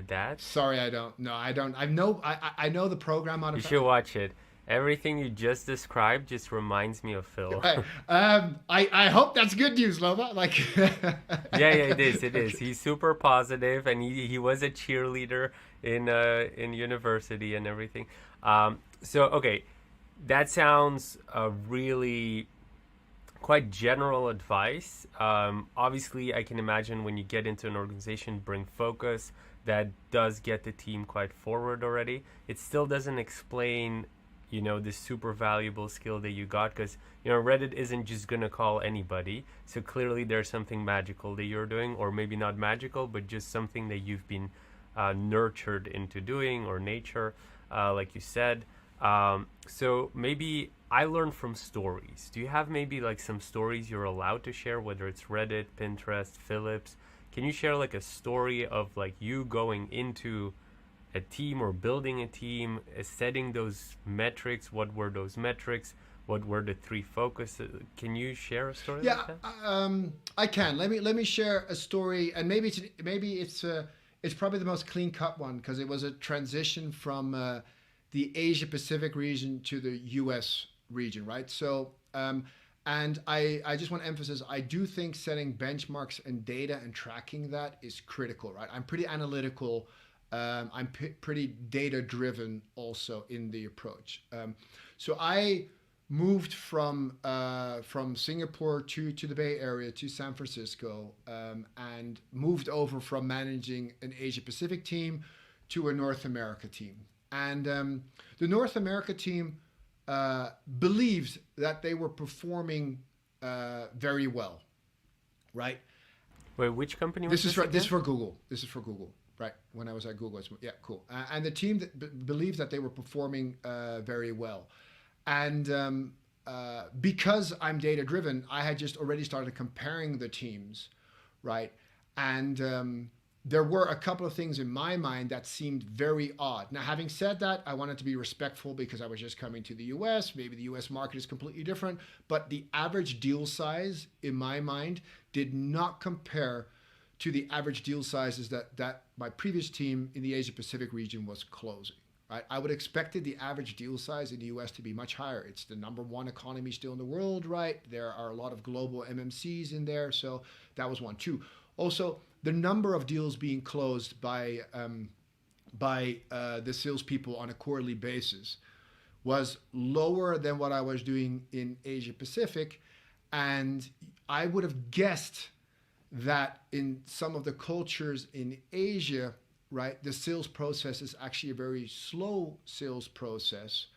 dad? Sorry, I don't. No, I don't. I know the program on. You should watch it. Everything you just described just reminds me of Phil. Right. I hope that's good news, Lova. Like. Yeah, it is. It is. He's super positive, and he was a cheerleader in university and everything. So okay, that sounds really quite general advice. Obviously, I can imagine when you get into an organization, bring focus. That does get the team quite forward already. It still doesn't explain, this super valuable skill that you got, because, Reddit isn't just going to call anybody. So clearly there's something magical that you're doing, or maybe not magical, but just something that you've been nurtured into doing, or nature, like you said. So maybe I learned from stories. Do you have maybe like some stories you're allowed to share, whether it's Reddit, Pinterest, Philips? Can you share like a story of like you going into a team or building a team, setting those metrics? What were those metrics? What were the 3 focuses? Can you share a story like that? I can. Let me share a story, and maybe it's probably the most clean cut one, because it was a transition from the Asia Pacific region to the US region, right? So, and I just want to emphasize, I do think setting benchmarks and data and tracking that is critical, right? I'm pretty analytical. I'm pretty data driven also in the approach. So I moved from Singapore to the Bay Area to San Francisco, and moved over from managing an Asia Pacific team to a North America team. And the North America team believed that they were performing very well, right? Wait, which company was this? This is for Google. This is for Google, right? When I was at Google, yeah, cool. And the team believed that they were performing very well, and because I'm data driven, I had just already started comparing the teams, right? And there were a couple of things in my mind that seemed very odd. Now, having said that, I wanted to be respectful because I was just coming to the US. Maybe the US market is completely different, but the average deal size in my mind did not compare to the average deal sizes that my previous team in the Asia Pacific region was closing. Right? I would expected the average deal size in the US to be much higher. It's the #1 economy still in the world, right? There are a lot of global MMCs in there, so that was one. 2. Also, the number of deals being closed by the salespeople on a quarterly basis was lower than what I was doing in Asia Pacific, and I would have guessed that in some of the cultures in Asia, right, the sales process is actually a very slow sales process,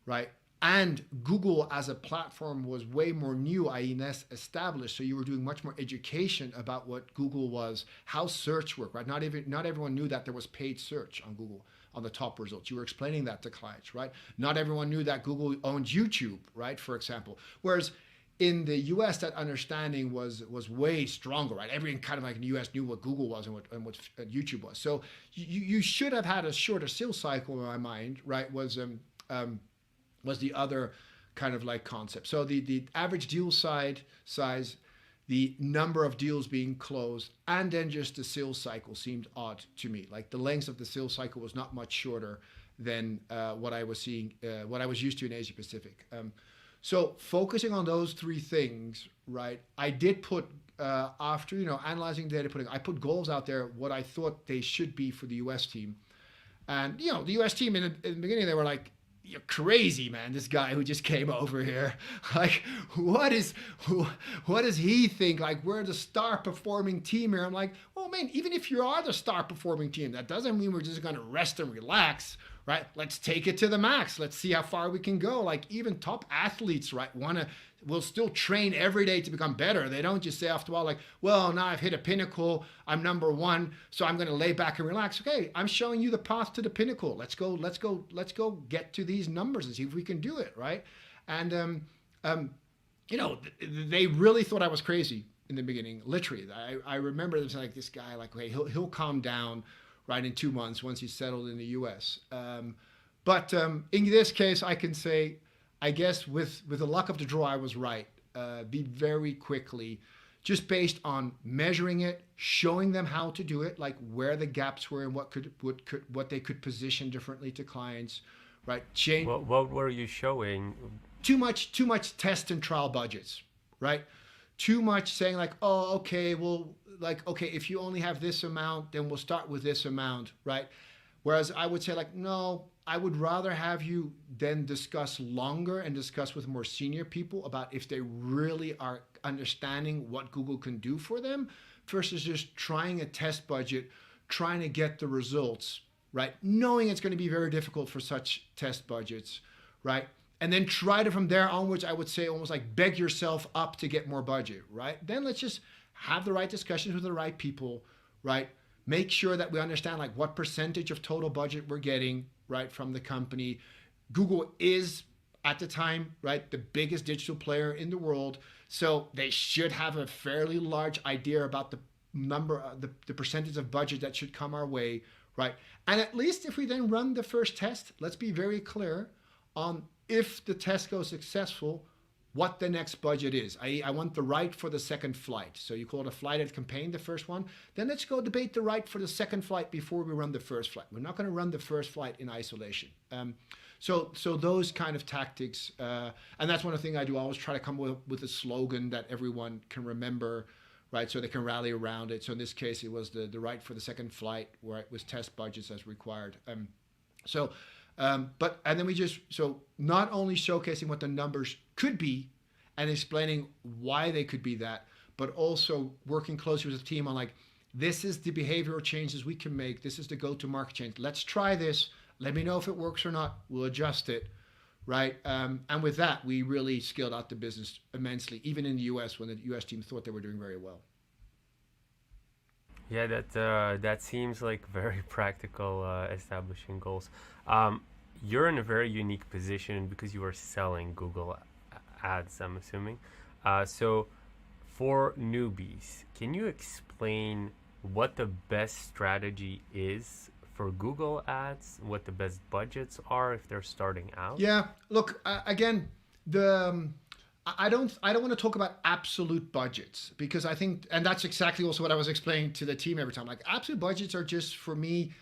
right? And Google as a platform was way more new, i.e. less established. So you were doing much more education about what Google was, how search worked, right? Not everyone knew that there was paid search on Google on the top results. You were explaining that to clients, right? Not everyone knew that Google owned YouTube, right? For example. Whereas in the US, that understanding was way stronger, right? Everyone kind of like in the US knew what Google was and what YouTube was. So you should have had a shorter sales cycle in my mind, right? Was the other kind of like concept. So the average deal size, the number of deals being closed, and then just the sales cycle seemed odd to me. Like the length of the sales cycle was not much shorter than what I was seeing, what I was used to in Asia Pacific. So focusing on those 3 things, right? I did put after analyzing data, I put goals out there, what I thought they should be for the US team, and the US team in the beginning they were like, you're crazy, man. This guy who just came over here, like, what is, what does he think? Like, we're the star performing team here. I'm like, well, man, even if you are the star performing team, that doesn't mean we're just going to rest and relax, right? Let's take it to the max. Let's see how far we can go. Like, even top athletes, right, will still train every day to become better. They don't just say after a while, like, well, now I've hit a pinnacle, I'm number one, so I'm going to lay back and relax. Okay, I'm showing you the path to the pinnacle. Let's go get to these numbers and see if we can do it, right? And they really thought I was crazy in the beginning. Literally, I remember them saying, like, this guy, like, okay, he'll calm down, right, in 2 months once he's settled in the U.S. But in this case, I can say, I guess with the luck of the draw, I was right. Be very quickly, just based on measuring it, showing them how to do it, like where the gaps were and what they could position differently to clients, right? Change What were you showing? too much test and trial budgets, right? Too much saying like, oh, okay, well, like, okay, if you only have this amount, then we'll start with this amount, right? Whereas I would say like, no, I would rather have you then discuss longer and discuss with more senior people about if they really are understanding what Google can do for them versus just trying a test budget, trying to get the results, right? Knowing it's going to be very difficult for such test budgets, right? And then try to, from there onwards, I would say almost like beg yourself up to get more budget, right? Then let's just have the right discussions with the right people, right? Make sure that we understand like what percentage of total budget we're getting, right, from the company. Google is at the time, right, the biggest digital player in the world. So they should have a fairly large idea about the number, the percentage of budget that should come our way, right? And at least if we then run the first test, let's be very clear on if the test goes successful, what the next budget is. I want the right for the second flight. So you call it a flight at campaign, the first one. Then let's go debate the right for the second flight before we run the first flight. We're not going to run the first flight in isolation. So those kind of tactics, and that's one of the things I do. I always try to come with a slogan that everyone can remember, right? So they can rally around it. So in this case, it was the right for the second flight, where it was test budgets as required. And then we just, so not only showcasing what the numbers could be and explaining why they could be that, but also working closely with the team on like, this is the behavioral changes we can make. This is the go-to-market change. Let's try this. Let me know if it works or not. We'll adjust it, right? And with that, we really scaled out the business immensely, even in the US when the US team thought they were doing very well. Yeah, that seems like very practical, establishing goals. You're in a very unique position because you are selling Google ads, I'm assuming. So for newbies, can you explain what the best strategy is for Google ads, what the best budgets are if they're starting out? Yeah, look, again, the I don't want to talk about absolute budgets because I think, and that's exactly also what I was explaining to the team every time. Like absolute budgets are just for me,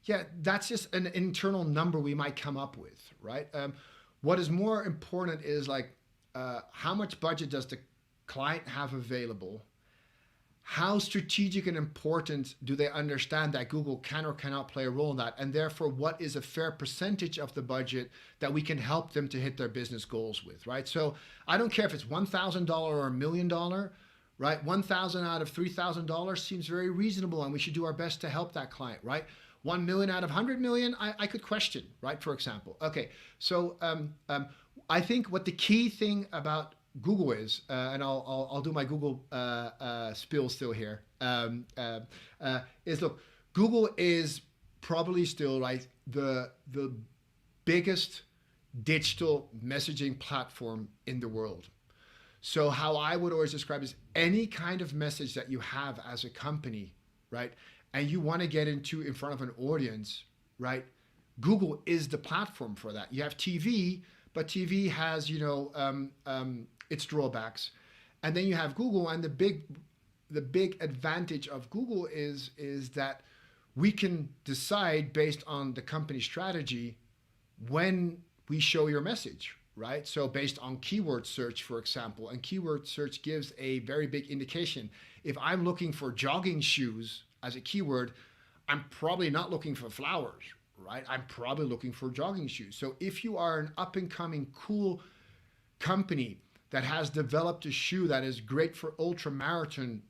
yeah, that's just an internal number we might come up with, right? What is more important is like how much budget does the client have available? How strategic and important do they understand that Google can or cannot play a role in that? And therefore, what is a fair percentage of the budget that we can help them to hit their business goals with, right? So I don't care if it's $1,000 or $1,000,000, right? 1,000 out of $3,000 seems very reasonable, and we should do our best to help that client, right? 1 million out of 100 million, I could question, right? For example. Okay, so I think what the key thing about Google is, and I'll do my Google spiel still here. Is look, Google is probably still like the biggest digital messaging platform in the world. So how I would always describe is any kind of message that you have as a company, right, and you want to get in front of an audience, right? Google is the platform for that. You have TV, but TV has its drawbacks, and then you have Google, and the big advantage of Google is that we can decide based on the company strategy when we show your message, right? So based on keyword search, for example, and keyword search gives a very big indication. If I'm looking for jogging shoes as a keyword, I'm probably not looking for flowers, right? I'm probably looking for jogging shoes. So if you are an up and coming cool company that has developed a shoe that is great for ultra marathon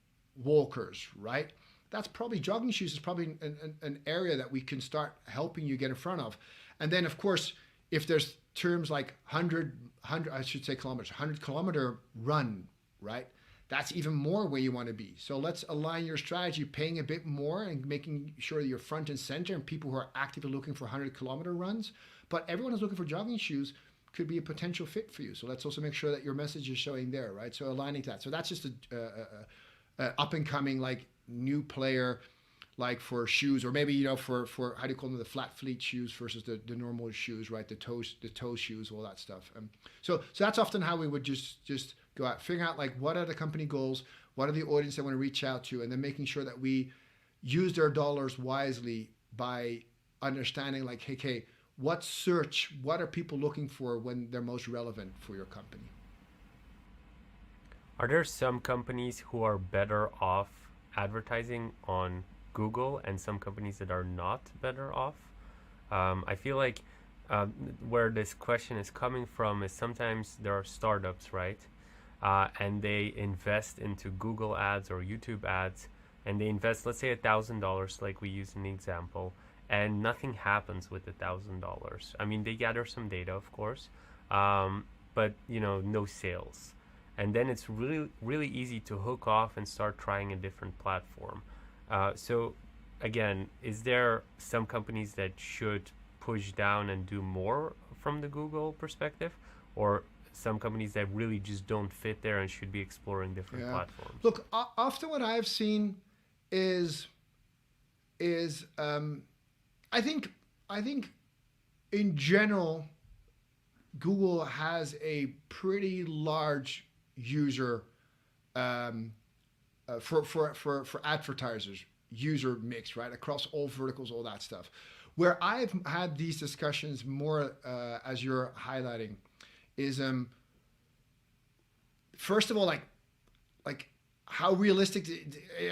walkers, right? That's probably jogging shoes is probably an area that we can start helping you get in front of. And then of course, if there's terms like 100 I should say kilometers, 100-kilometer run, right? That's even more where you want to be. So let's align your strategy, paying a bit more and making sure that you're front and center and people who are actively looking for 100-kilometer runs. But everyone who's looking for jogging shoes could be a potential fit for you. So let's also make sure that your message is showing there, right? So aligning that. So that's just a up and coming like new player, like for shoes, or maybe for how do you call them, the flat fleet shoes versus the normal shoes, right? The toe shoes, all that stuff. So that's often how we would just go out, figure out like what are the company goals, what are the audience they want to reach out to, and then making sure that we use their dollars wisely by understanding like, hey, what are people looking for when they're most relevant for your company? Are there some companies who are better off advertising on Google and some companies that are not better off? I feel like where this question is coming from is sometimes there are startups, right? And they invest into Google ads or YouTube ads, and they invest, let's say, $1,000, like we used in the example, and nothing happens with $1,000. I mean, they gather some data, of course, but no sales. And then it's really easy to hook off and start trying a different platform. So again, is there some companies that should push down and do more from the Google perspective, or some companies that really just don't fit there and should be exploring different platforms? Look, often what I've seen is I think in general, Google has a pretty large user for advertisers, user mix, right, across all verticals, all that stuff. Where I've had these discussions more, as you're highlighting, is first of all, like how realistic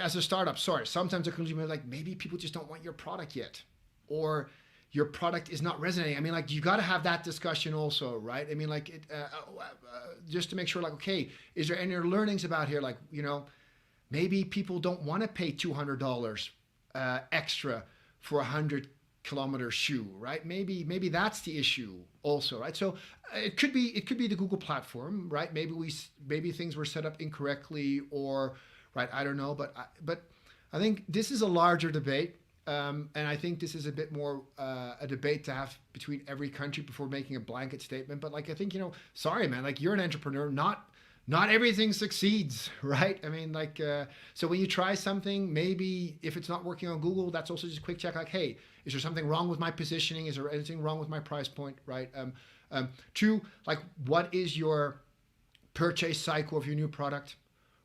as a startup. Sorry, sometimes the consumer like maybe people just don't want your product yet, or your product is not resonating. I mean, like you got to have that discussion also, right? I mean, like just to make sure, like, okay, is there any learnings about here? Like, maybe people don't want to pay $200 extra for 100-kilometer shoe, right? Maybe that's the issue also, right? So it could be the Google platform, right? Maybe things were set up incorrectly, or right, I don't know, but I think this is a larger debate. And I think this is a bit more a debate to have between every country before making a blanket statement. But like, I think, sorry, man, like you're an entrepreneur, not everything succeeds, right? I mean, like, so when you try something, maybe if it's not working on Google, that's also just a quick check, like, hey, is there something wrong with my positioning? Is there anything wrong with my price point, right? Two, like, what is your purchase cycle of your new product?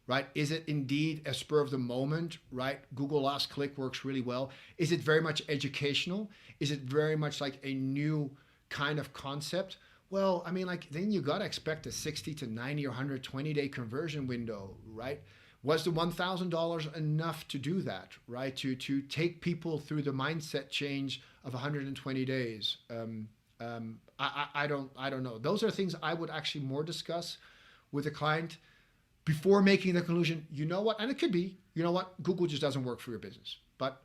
Right? Is it indeed a spur of the moment, right? Google last click works really well. Is it very much educational? Is it very much like a new kind of concept? Well, I mean, like, then you got to expect a 60 to 90 or 120-day conversion window, right? Was the $1,000 enough to do that, right? To take people through the mindset change of 120 days? I don't know. Those are things I would actually more discuss with a client before making the conclusion, and it could be, Google just doesn't work for your business. But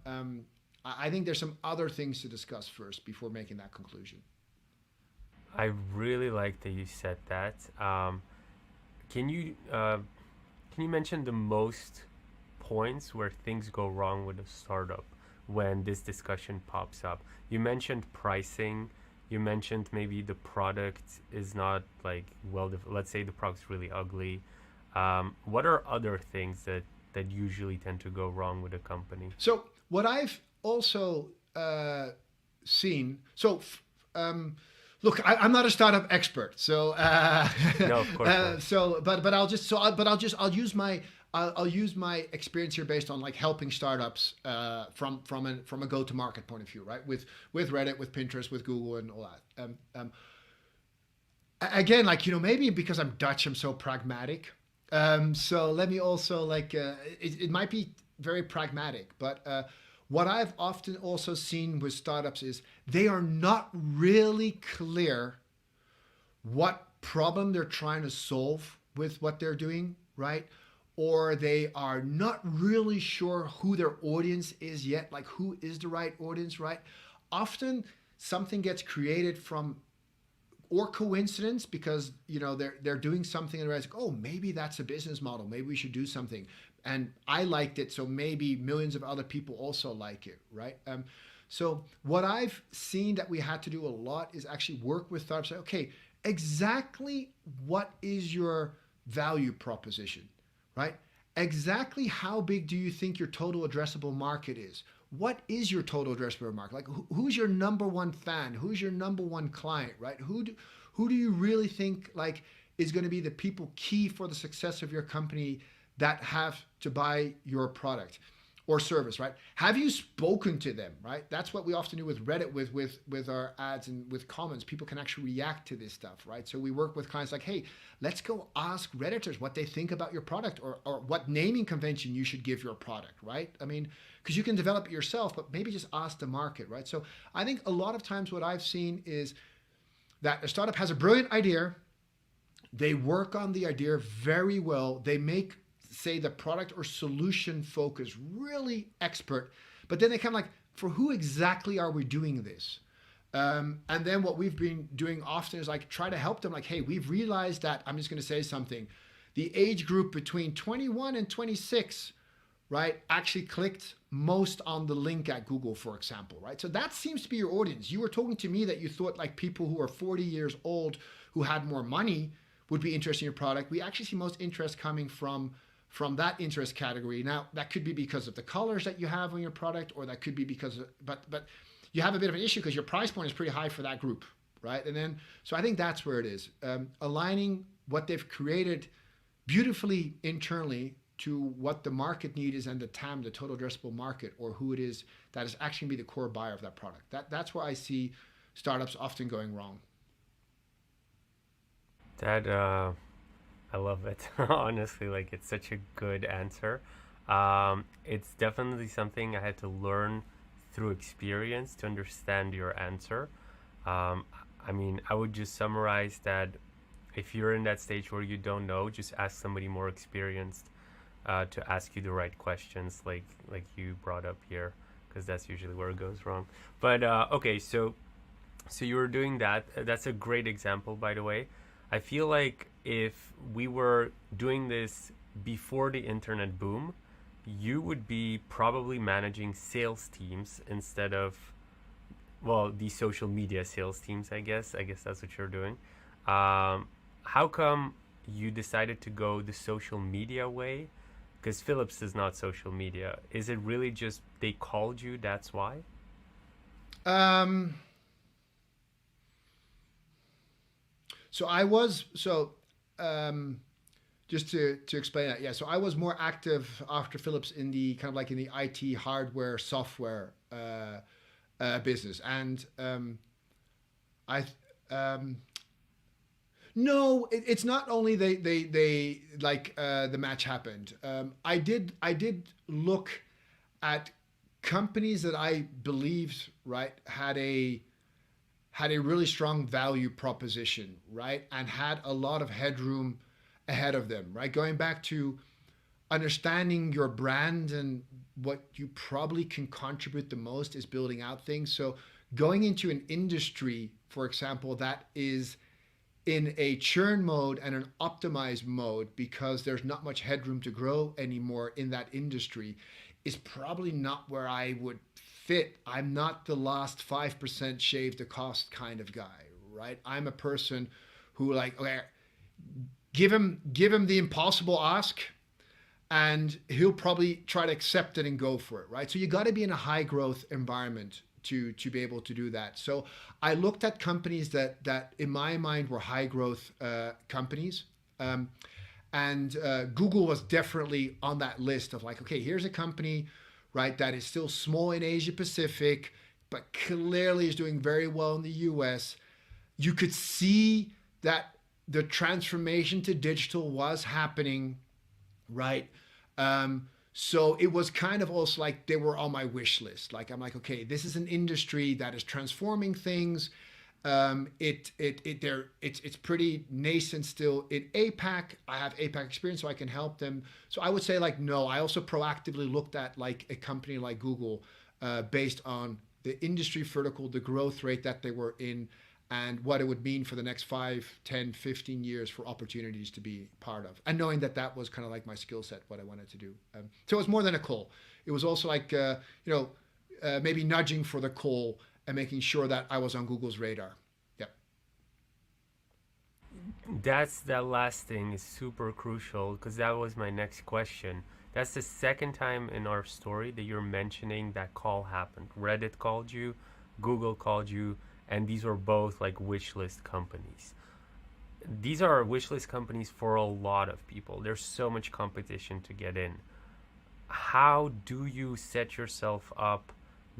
I think there's some other things to discuss first before making that conclusion. I really like that you said that. Can you mention the most points where things go wrong with a startup when this discussion pops up? You mentioned pricing. You mentioned maybe the product is not like let's say the product's really ugly. What are other things that usually tend to go wrong with a company? So what I've also seen. So look, I'm not a startup expert. So no, of course not. I'll use my experience here based on like helping startups from a go-to-market point of view, right? With Reddit, with Pinterest, with Google, and all that. Again, like maybe because I'm Dutch, I'm so pragmatic. So let me also like it might be very pragmatic, but What I've often also seen with startups is they are not really clear what problem they're trying to solve with what they're doing, right? Or they are not really sure who their audience is yet, like who is the right audience, right? Often something gets created from or coincidence because they're doing something and they're like, oh, maybe that's a business model, maybe we should do something, and I liked it, so maybe millions of other people also like it, right? So what I've seen that we had to do a lot is actually work with startups, say, okay, exactly what is your value proposition, right? Exactly how big do you think your total addressable market is? What is your total addressable market? Like, who's your number one fan? Who's your number one client, right? Who do you really think like is going to be the people key for the success of your company that have to buy your product or service, right? Have you spoken to them, right? That's what we often do with Reddit, with our ads and with comments. People can actually react to this stuff, right? So we work with clients like, hey, let's go ask Redditors what they think about your product, or what naming convention you should give your product, right? I mean, because you can develop it yourself, but maybe just ask the market, right? So I think a lot of times what I've seen is that a startup has a brilliant idea. They work on the idea very well. They make, say, the product or solution focus really expert, but then they come like, for who exactly are we doing this? And then what we've been doing often is like try to help them, like, hey, we've realized that, I'm just going to say something, the age group between 21 and 26, right, actually clicked most on the link at Google, for example, right? So that seems to be your audience. You were talking to me that you thought like people who are 40 years old who had more money would be interested in your product. We actually see most interest coming from that interest category. Now that could be because of the colors that you have on your product, or that could be because of, but you have a bit of an issue because your price point is pretty high for that group, right? And then, so I think that's where it is, aligning what they've created beautifully internally to what the market need is, and the TAM, the total addressable market, or who it is that is actually going to be the core buyer of that product. That's where I see startups often going wrong. That I love it. Honestly, like it's such a good answer. It's definitely something I had to learn through experience to understand your answer. Um, I mean, I would just summarize that if you're in that stage where you don't know, just ask somebody more experienced to ask you the right questions, like you brought up here, because that's usually where it goes wrong. But okay, so you were doing that. That's a great example, by the way. I feel like if we were doing this before the internet boom, you would be probably managing sales teams instead of, well, the social media sales teams, I guess. I guess that's what you're doing. How come you decided to go the social media way? Because Philips is not social media. Is it really just they called you, that's why? Um, so I was so um, just to explain that, yeah. So I was more active after Philips in the kind of like in the IT hardware software business, and I um, no, it's not only they like the match happened. I did look at companies that I believed, right, had a really strong value proposition, right, and had a lot of headroom ahead of them, right? Going back to understanding your brand and what you probably can contribute the most is building out things. So going into an industry, for example, that is in a churn mode and an optimized mode because there's not much headroom to grow anymore in that industry is probably not where I would fit. I'm not the last 5% shave the cost kind of guy, right? I'm a person who like, okay, give him the impossible ask and he'll probably try to accept it and go for it, right? So you got to be in a high growth environment to be able to do that. So I looked at companies that in my mind were high growth companies. And Google was definitely on that list of like, okay, here's a company, right, that is still small in Asia Pacific, but clearly is doing very well in the US. You could see that the transformation to digital was happening, right? So it was kind of also like they were on my wish list. Like I'm like, okay, this is an industry that is transforming things. It's pretty nascent still in APAC. I have APAC experience, so I can help them. So I would say like no. I also proactively looked at like a company like Google, based on the industry vertical, the growth rate that they were in, and what it would mean for the next 5, 10, 15 years for opportunities to be part of. And knowing that that was kind of like my skill set, what I wanted to do. So it was more than a call. It was also like, maybe nudging for the call and making sure that I was on Google's radar. Yeah. That last thing is super crucial because that was my next question. That's the second time in our story that you're mentioning that call happened. Reddit called you, Google called you, and these were both like wish list companies. These are wish list companies for a lot of people. There's so much competition to get in. How do you set yourself up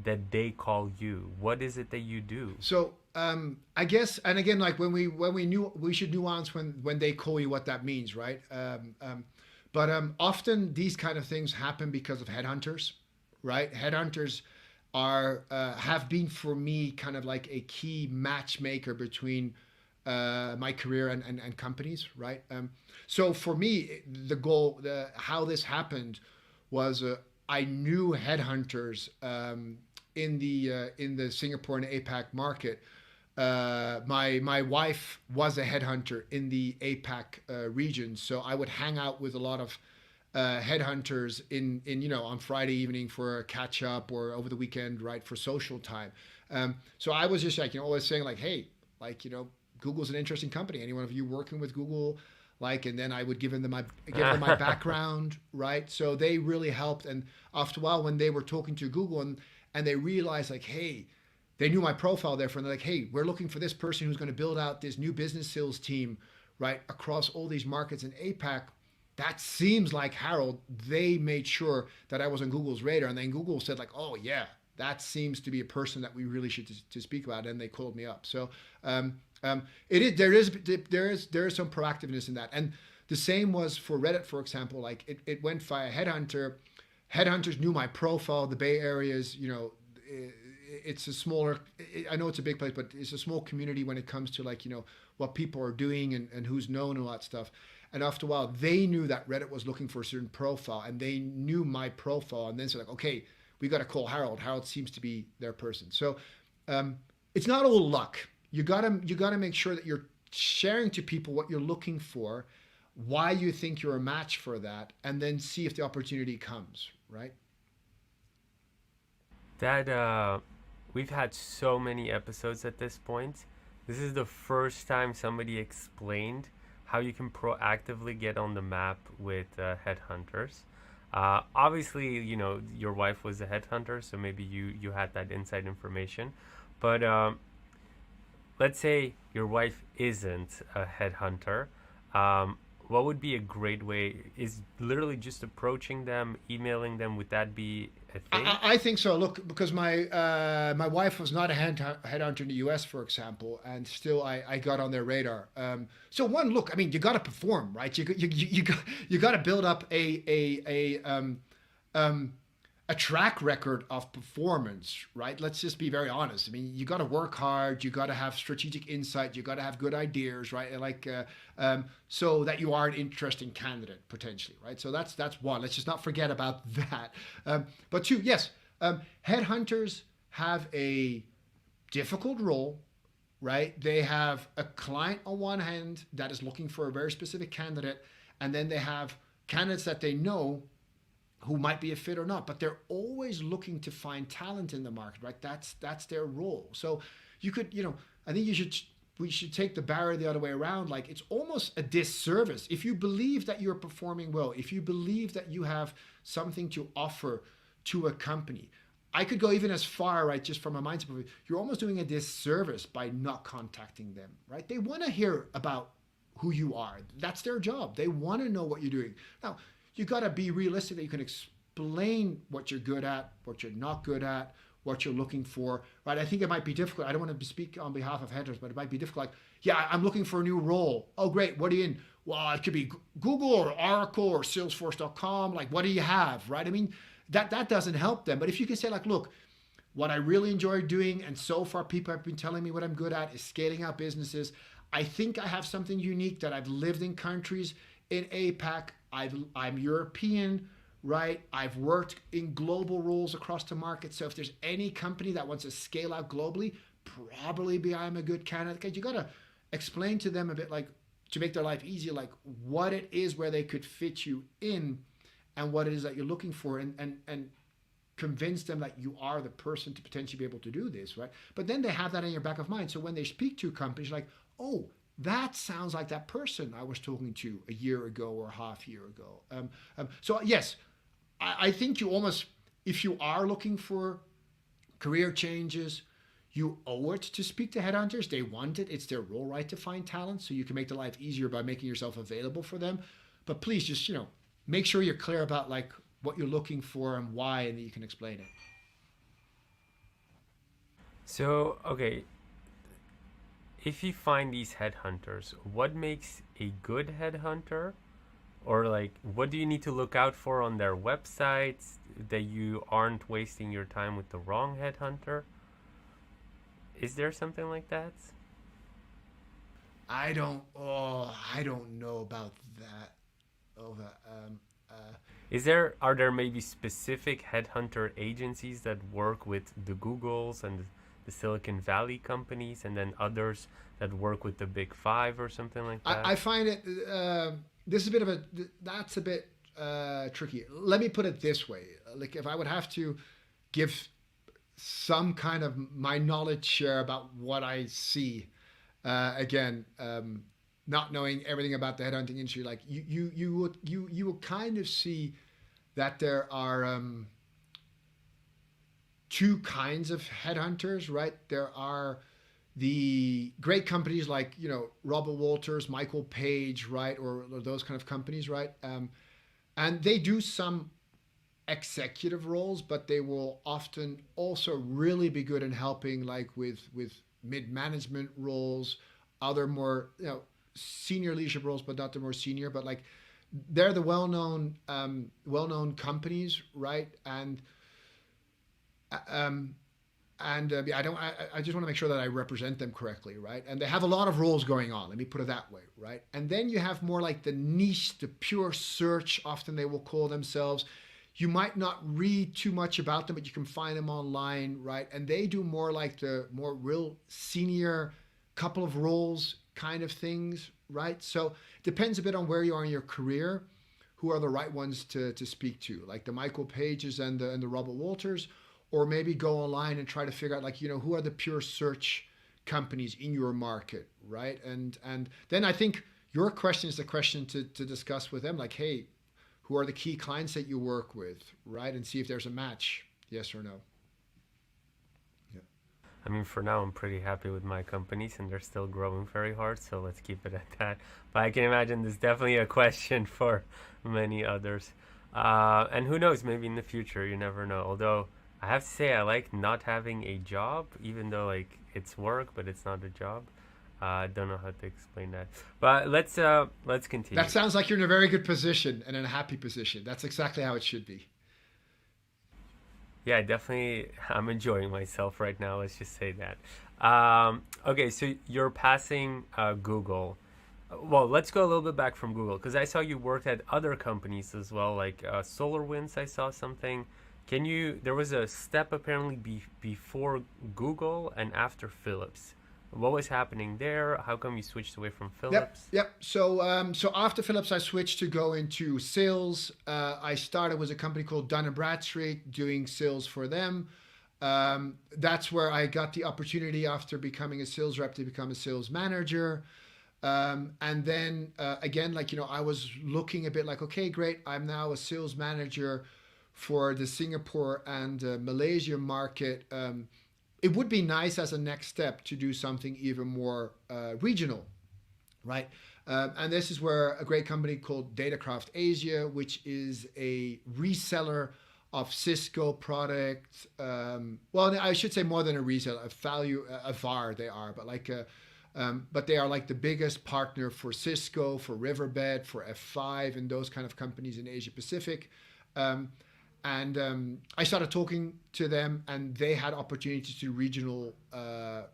that they call you? What is it that you do? So I guess, and again, like when we knew we should nuance when they call you what that means, right? But often these kind of things happen because of headhunters, right? Headhunters are have been for me kind of like a key matchmaker between my career and companies, right? So for me, the goal, how this happened was I knew headhunters in the Singapore and APAC market. My wife was a headhunter in the APAC region, so I would hang out with a lot of headhunters in on Friday evening for a catch up or over the weekend, right, for social time. So I was just like always saying like, hey, like Google's an interesting company. Anyone of you working with Google? Like, and then I would give them my background, right? So they really helped. And after a while, when they were talking to Google and they realized like, hey, they knew my profile there, and they're like, hey, we're looking for this person who's going to build out this new business sales team, right, across all these markets in APAC. That seems like Harold. They made sure that I was on Google's radar, and then Google said like, oh yeah, that seems to be a person that we really should to speak about, and they called me up. So it is there is some proactiveness in that, and the same was for Reddit, for example. Like it went via headhunter. Headhunters knew my profile. The Bay Area is it's a smaller, I know it's a big place, but it's a small community when it comes to like what people are doing and who's known and all that stuff. And after a while they knew that Reddit was looking for a certain profile, and they knew my profile, and then said like, okay, we got to call Harold seems to be their person. So it's not all luck. You gotta make sure that you're sharing to people what you're looking for, why you think you're a match for that, and then see if the opportunity comes, right? That we've had so many episodes at this point. This is the first time somebody explained how you can proactively get on the map with headhunters. Obviously, your wife was a headhunter, so maybe you had that inside information. But let's say your wife isn't a headhunter. What would be a great way? Is literally just approaching them, emailing them. Would that be a thing? I think so. Look, because my wife was not a headhunter in the U.S., for example, and still I got on their radar. So one, look, I mean, you got to perform, right? You got to build up a track record of performance, right? Let's just be very honest. I mean, you got to work hard. You got to have strategic insight. You got to have good ideas, right? So that you are an interesting candidate potentially, right? So that's one. Let's just not forget about that. But two, yes, headhunters have a difficult role, right? They have a client on one hand that is looking for a very specific candidate, and then they have candidates that they know who might be a fit or not, but they're always looking to find talent in the market, right? That's their role. So you could, I think we should take the barrier the other way around. Like it's almost a disservice if you believe that you're performing well, if you believe that you have something to offer to a company. I could go even as far, right? Just from a mindset point of view, you're almost doing a disservice by not contacting them, right? They want to hear about who you are. That's their job. They want to know what you're doing. Now, you got to be realistic that you can explain what you're good at, what you're not good at, what you're looking for, right? I think it might be difficult. I don't want to speak on behalf of headers, but it might be difficult. Like, yeah, I'm looking for a new role. Oh, great. What are you in? well, it could be Google or Oracle or Salesforce.com. Like, what do you have, right? I mean, that doesn't help them. But if you can say like, look, what I really enjoy doing, and so far people have been telling me what I'm good at is scaling out businesses. I think I have something unique that I've lived in countries in APAC. I'm European, right? I've worked in global roles across the market. So if there's any company that wants to scale out globally, probably be I'm a good candidate. Because you got to explain to them a bit like to make their life easier, like what it is where they could fit you in and what it is that you're looking for, and convince them that you are the person to potentially be able to do this, right? But then they have that in your back of mind. So when they speak to companies, like, oh, that sounds like that person I was talking to a year ago or half year ago. So yes, I think you almost, if you are looking for career changes, you owe it to speak to headhunters. They want it. It's their role, right, to find talent. So you can make their life easier by making yourself available for them. But please just, make sure you're clear about like what you're looking for and why, and that you can explain it. So, okay, if you find these headhunters, what makes a good headhunter? Or like, what do you need to look out for on their websites that you aren't wasting your time with the wrong headhunter? Is there something like that? I don't know about that. Oh, Are there maybe specific headhunter agencies that work with the Googles and the Silicon Valley companies, and then others that work with the Big Five or something like that? I find it, this is a bit of a, that's a bit tricky. Let me put it this way. Like if I would have to give some kind of my knowledge share about what I see, again, not knowing everything about the headhunting industry, like you will kind of see that there are two kinds of headhunters, right? There are the great companies like Robert Walters, Michael Page, right, or those kind of companies, right? And they do some executive roles, but they will often also really be good in helping like with mid management roles, other more senior leadership roles, but not the more senior, but like they're the well known companies, right? Um, yeah, I just want to make sure that I represent them correctly, right? And they have a lot of roles going on. Let me put it that way, right? And then you have more like the niche, the pure search. Often they will call themselves. You might not read too much about them, but you can find them online, right? And they do more like the more real senior couple of roles kind of things, right? So it depends a bit on where you are in your career, who are the right ones to speak to, like the Michael Pages and the Robert Walters, or maybe go online and try to figure out like who are the pure search companies in your market, right? And then I think your question is the question to discuss with them, like, hey, who are the key clients that you work with, right? And see if there's a match, yes or no. Yeah. I mean, for now, I'm pretty happy with my companies, and they're still growing very hard. So let's keep it at that. But I can imagine there's definitely a question for many others. And who knows? Maybe in the future, you never know. Although I have to say, I like not having a job, even though like it's work, but it's not a job. I don't know how to explain that. But let's continue. That sounds like you're in a very good position and in a happy position. That's exactly how it should be. Yeah, definitely. I'm enjoying myself right now. Let's just say that. Okay, so you're passing Google. Well, let's go a little bit back from Google because I saw you worked at other companies as well, like SolarWinds. I saw something. Can you? There was a step apparently before Google and after Philips. What was happening there? How come you switched away from Philips? Yep. So after Philips, I switched to go into sales. I started with a company called Dun and Bradstreet doing sales for them. That's where I got the opportunity after becoming a sales rep to become a sales manager. And then again, like I was looking a bit like, okay, great, I'm now a sales manager for the Singapore and Malaysia market. It would be nice as a next step to do something even more regional, right? And this is where a great company called Datacraft Asia, which is a reseller of Cisco products. Well, I should say more than a reseller, a value, a VAR they are, but like But they are like the biggest partner for Cisco, for Riverbed, for F5, and those kind of companies in Asia Pacific. Um, and I started talking to them, and they had opportunities to regional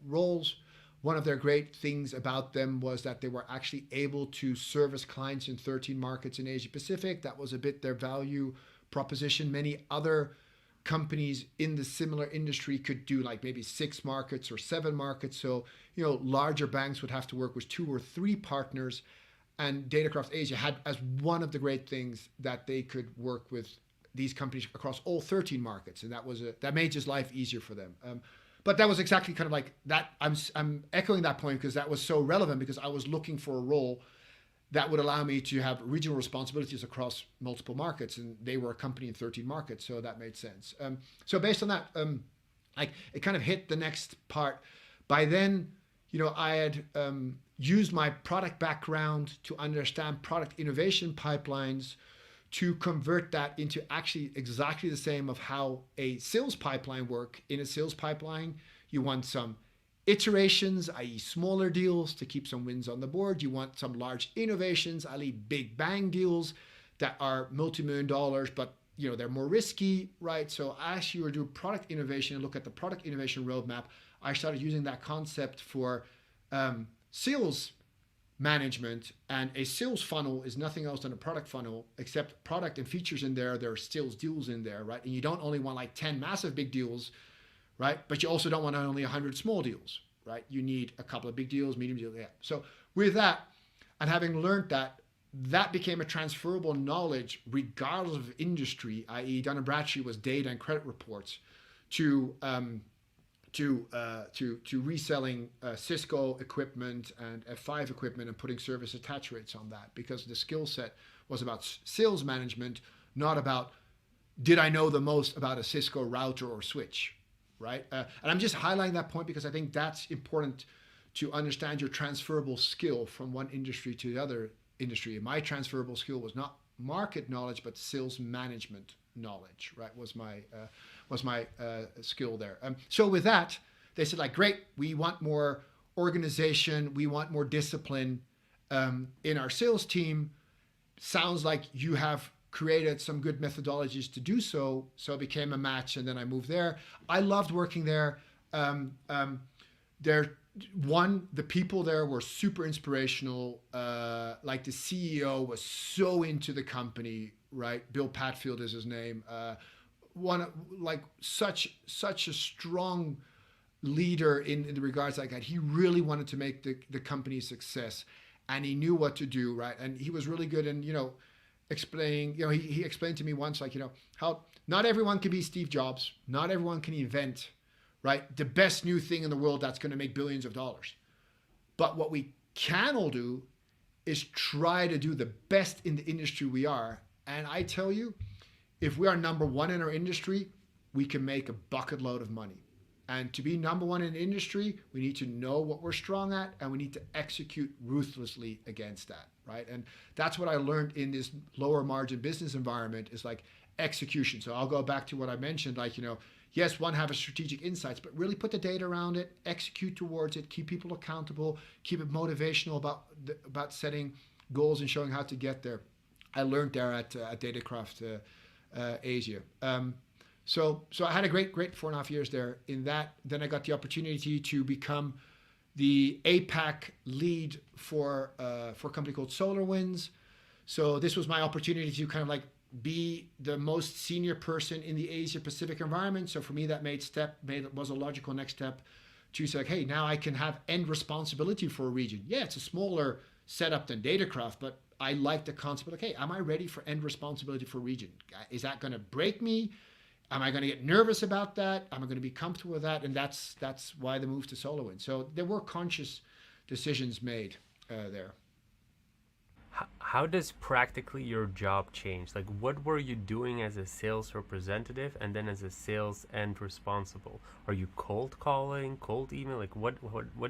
roles. One of their great things about them was that they were actually able to service clients in 13 markets in Asia Pacific. That was a bit their value proposition. Many other companies in the similar industry could do like maybe 6 markets or 7 markets. So, larger banks would have to work with 2 or 3 partners. And Datacraft Asia had as one of the great things that they could work with these companies across all 13 markets. And that made just life easier for them. But that was exactly kind of like that. I'm echoing that point because that was so relevant, because I was looking for a role that would allow me to have regional responsibilities across multiple markets, and they were a company in 13 markets, so that made sense. So based on that, like it kind of hit the next part. By then, I had used my product background to understand product innovation pipelines, to convert that into actually exactly the same of how a sales pipeline work. In a sales pipeline, you want some iterations, i.e. smaller deals to keep some wins on the board. You want some large innovations, i.e. big bang deals that are multi-million dollars, but they're more risky, right? So as you do product innovation and look at the product innovation roadmap, I started using that concept for sales management. And a sales funnel is nothing else than a product funnel, except product and features in there. There are sales deals in there, right? And you don't only want like 10 massive big deals, right? But you also don't want only 100 small deals, right? You need a couple of big deals, medium deals. Yeah. So with that, and having learned that, that became a transferable knowledge regardless of industry, i.e. Dun & Bradstreet was data and credit reports, to reselling Cisco equipment and F5 equipment and putting service attach rates on that, because the skill set was about sales management, not about did I know the most about a Cisco router or switch, right? And I'm just highlighting that point because I think that's important to understand your transferable skill from one industry to the other industry. My transferable skill was not market knowledge, but sales management knowledge, right? Was my skill there. So with that, they said like, great, we want more organization, we want more discipline in our sales team. Sounds like you have created some good methodologies to do so. So it became a match, and then I moved there. I loved working there. The people there were super inspirational. Like the CEO was so into the company, right? Bill Patfield is his name. Such a strong leader in the regards like that. He really wanted to make the company a success, and he knew what to do, right? And he was really good in, explaining, he explained to me once, like, how not everyone can be Steve Jobs, not everyone can invent, right, the best new thing in the world that's going to make billions of dollars. But what we can all do is try to do the best in the industry we are. And I tell you, if we are number one in our industry, we can make a bucket load of money. And to be number one in the industry, we need to know what we're strong at, and we need to execute ruthlessly against that, right? And that's what I learned in this lower margin business environment, is like execution. So I'll go back to what I mentioned, like, yes, one, have a strategic insights, but really put the data around it, execute towards it, keep people accountable, keep it motivational about setting goals and showing how to get there. I learned there at Datacraft Asia. So I had a great 4.5 years there in that. Then I got the opportunity to become the APAC lead for a company called SolarWinds. So this was my opportunity to kind of like be the most senior person in the Asia Pacific environment. So for me, that was a logical next step to say, like, hey, now I can have end responsibility for a region. Yeah, it's a smaller setup than Datacraft, but I like the concept of, like, hey, am I ready for end responsibility for a region? Is that going to break me? Am I going to get nervous about that? Am I going to be comfortable with that? And that's why the move to SolarWinds. So there were conscious decisions made there. How does practically your job change? Like, what were you doing as a sales representative, and then as a sales end responsible? Are you cold calling, cold email? Like, what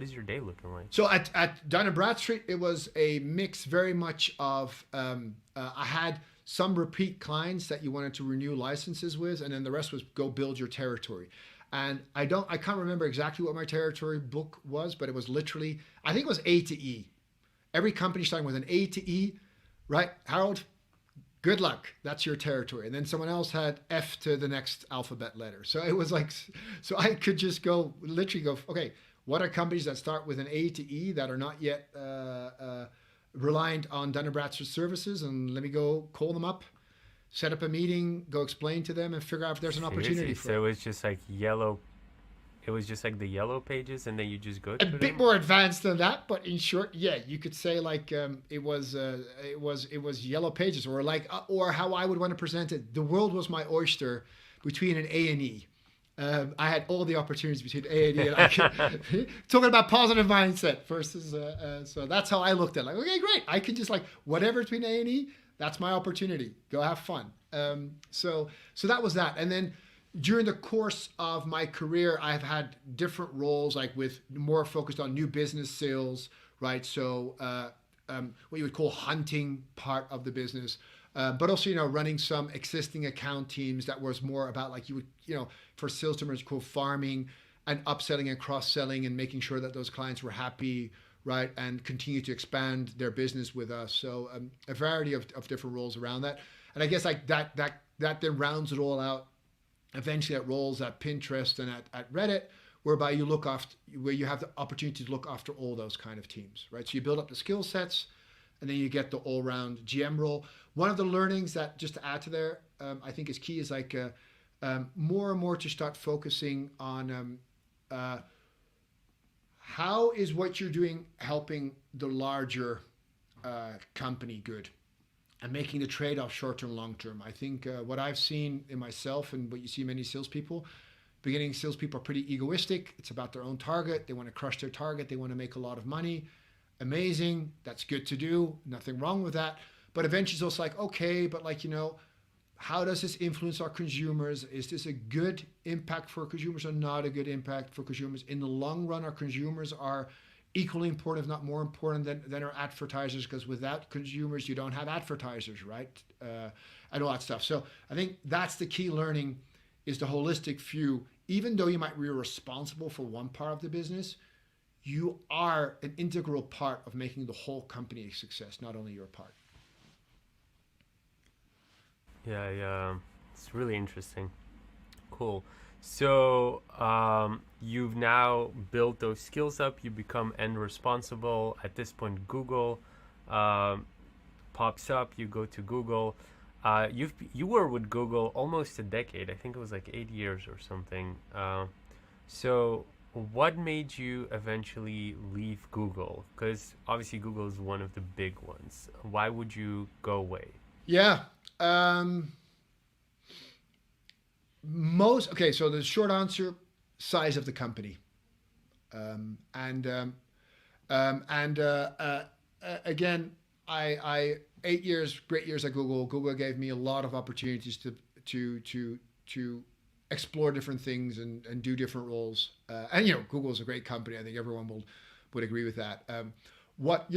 is your day looking like? So at Dun & Bradstreet, it was a mix very much of, I had some repeat clients that you wanted to renew licenses with, and then the rest was go build your territory. And I can't remember exactly what my territory book was, but it was literally, I think it was A to E. Every company starting with an A to E, right? Harold, good luck. That's your territory. And then someone else had F to the next alphabet letter. So it was like, so I could just go, literally go, okay, what are companies that start with an A to E that are not yet reliant on Dun& Bradstreet services? And let me go call them up, set up a meeting, go explain to them, and figure out if there's an opportunity Seriously? for So it. it was just like yellow. It was just like the yellow pages, and then you just go A through bit them. more advanced than that, but in short, yeah, you could say like it was yellow pages, or like or how I would want to present it. The world was my oyster between an A and E. I had all the opportunities between A and E, and I could talking about positive mindset versus. So that's how I looked at it. Like, okay, great, I can just like whatever between A and E. That's my opportunity. Go have fun. So that was that, and then during the course of my career, I've had different roles, like with more focused on new business sales, right? So what you would call hunting part of the business, but also running some existing account teams that was more about like you would for sales terms called farming and upselling and cross selling and making sure that those clients were happy, right, and continue to expand their business with us. So a variety of different roles around that, and I guess like that then rounds it all out eventually at roles at Pinterest and at Reddit, whereby you look after, where you have the opportunity to look after all those kind of teams, right? So you build up the skill sets, and then you get the all-round GM role. One of the learnings that, just to add to there, I think is key is like more and more to start focusing on how is what you're doing helping the larger company good, and making the trade-off short-term, long-term. I think what I've seen in myself and what you see in many salespeople, beginning salespeople are pretty egoistic. It's about their own target. They want to crush their target. They want to make a lot of money. Amazing. That's good to do. Nothing wrong with that. But eventually it's also like, okay, but like, how does this influence our consumers? Is this a good impact for consumers or not a good impact for consumers? In the long run, our consumers are equally important, if not more important than our advertisers, because without consumers, you don't have advertisers, right? And all that stuff. So I think that's the key learning is the holistic view. Even though you might be responsible for one part of the business, you are an integral part of making the whole company a success, not only your part. Yeah, yeah. It's really interesting. Cool. So you've now built those skills up. You become end responsible. At this point, Google um, pops up. You go to Google. You were with Google almost a decade. I think it was like 8 years or something. So what made you eventually leave Google? Because obviously Google is one of the big ones. Why would you go away? Yeah. Um, Most okay. So the short answer: size of the company, and again, I 8 years, great years at Google. Google gave me a lot of opportunities to to to explore different things and do different roles. And Google is a great company. I think everyone would agree with that. What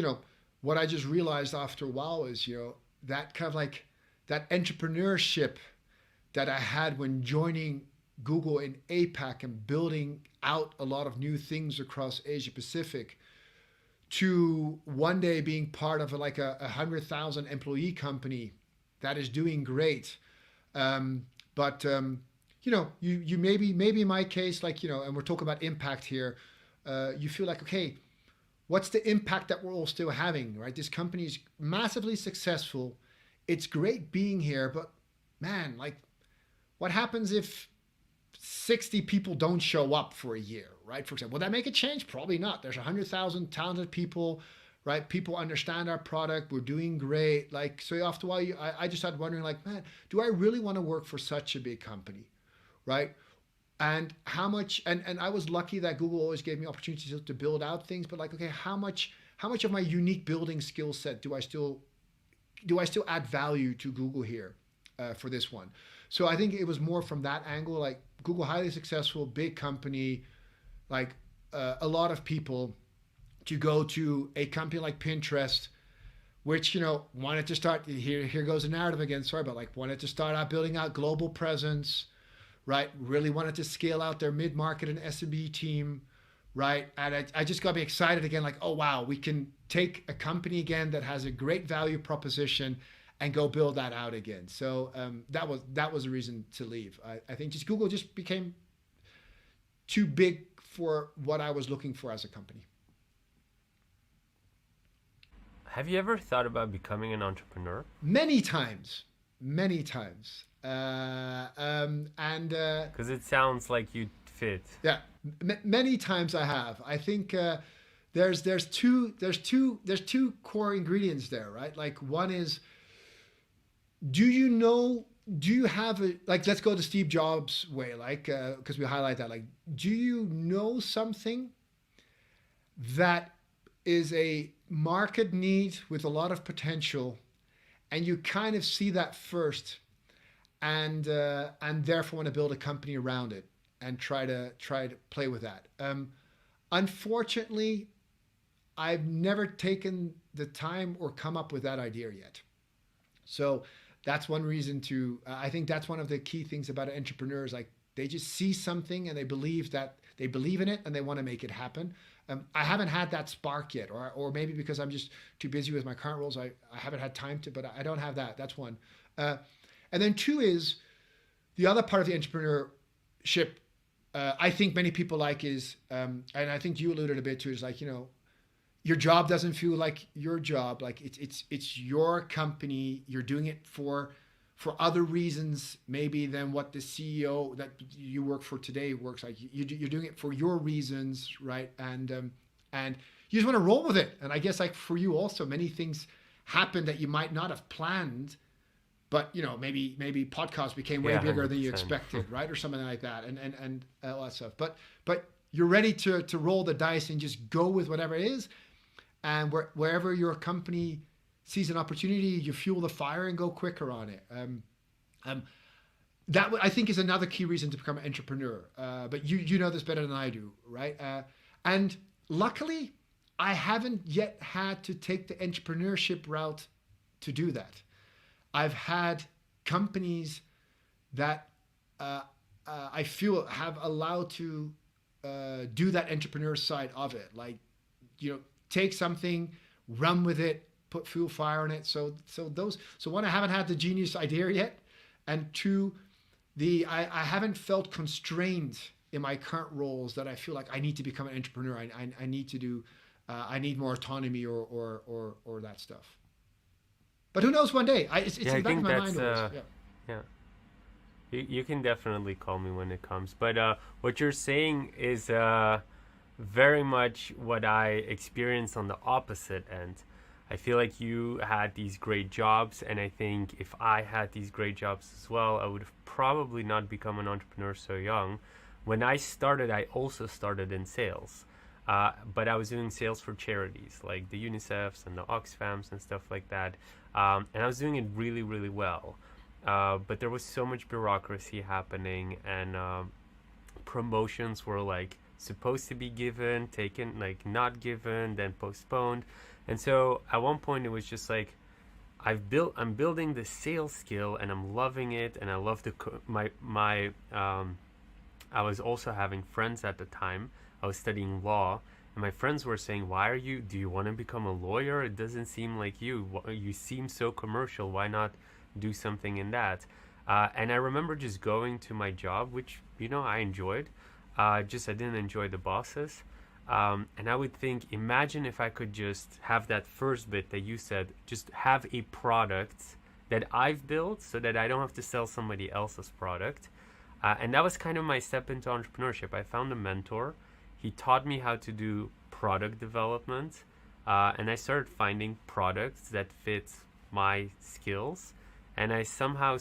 what I just realized after a while is that kind of like that entrepreneurship that I had when joining Google in APAC and building out a lot of new things across Asia Pacific, to one day being part of like a 100,000 employee company that is doing great. But you maybe in my case, like and we're talking about impact here. You feel like, okay, what's the impact that we're all still having, right? This company is massively successful. It's great being here, but man, like, what happens if 60 people don't show up for a year, right? For example, will that make a change? Probably not. There's 100,000 talented people, right? People understand our product. We're doing great. Like, so after a while, I just started wondering, like, man, do I really want to work for such a big company, right? And how much? And I was lucky that Google always gave me opportunities to build out things. But like, okay, how much of my unique building skill set do I still add value to Google here for this one? So I think it was more from that angle, like Google, highly successful, big company, like a lot of people, to go to a company like Pinterest, which wanted to start. Here goes the narrative again. Sorry, but like wanted to start out building out global presence, right? Really wanted to scale out their mid market and SMB team, right? And I just got me excited again. Like, oh wow, we can take a company again that has a great value proposition and go build that out again. So that was a reason to leave. I think just Google just became too big for what I was looking for as a company. Have you ever thought about becoming an entrepreneur? Many times, many times, and Because it sounds like you'd fit. yeah, many times I have. I think there's two core ingredients there, right? Like one is, do you know? Do you have a like? Let's go the Steve Jobs way, like because we highlight that. Like, do you know something that is a market need with a lot of potential, and you kind of see that first, and therefore want to build a company around it and try to play with that. Unfortunately, I've never taken the time or come up with that idea yet. So that's one reason to. I think that's one of the key things about entrepreneurs. Like they just see something and they believe in it and they want to make it happen. I haven't had that spark yet, or maybe because I'm just too busy with my current roles, I haven't had time to. But I don't have that. That's one. And then two is the other part of the entrepreneurship. I think many people like is, and I think you alluded a bit to, is like your job doesn't feel like your job. Like it's your company. You're doing it for other reasons maybe than what the CEO that you work for today works like. You're doing it for your reasons, right? And you just want to roll with it. And I guess like for you also, many things happen that you might not have planned, but maybe podcasts became way bigger than you 100%. expected, right? Or something like that, and all that stuff. But you're ready to roll the dice and just go with whatever it is. And wherever your company sees an opportunity, you fuel the fire and go quicker on it. That I think is another key reason to become an entrepreneur. But you know this better than I do, right? And luckily, I haven't yet had to take the entrepreneurship route to do that. I've had companies that I feel have allowed to do that entrepreneur side of it. Like, take something, run with it, put fuel fire on it. So one, I haven't had the genius idea yet, and two, I haven't felt constrained in my current roles that I feel like I need to become an entrepreneur. I need to do, I need more autonomy or that stuff. But who knows? One day, it's Yeah, in I the back of think my mind that's always. Yeah. yeah. You can definitely call me when it comes. But what you're saying is very much what I experienced on the opposite end. I feel like you had these great jobs, and I think if I had these great jobs as well, I would have probably not become an entrepreneur so young. When I started, I also started in sales. But I was doing sales for charities like the UNICEFs and the Oxfams and stuff like that. And I was doing it really, really well. But there was so much bureaucracy happening, and promotions were like supposed to be given, taken, like not given, then postponed. And so at one point it was just like, I'm building the sales skill and I'm loving it, and I love my I was also having friends at the time. I was studying law, and my friends were saying, do you want to become a lawyer? It doesn't seem like you seem so commercial. Why not do something in that? And I remember just going to my job, which, I enjoyed. Just I didn't enjoy the bosses. And I would think, imagine if I could just have that first bit that you said, just have a product that I've built so that I don't have to sell somebody else's product. And that was kind of my step into entrepreneurship. I found a mentor. He taught me how to do product development. And I started finding products that fit my skills. And I somehow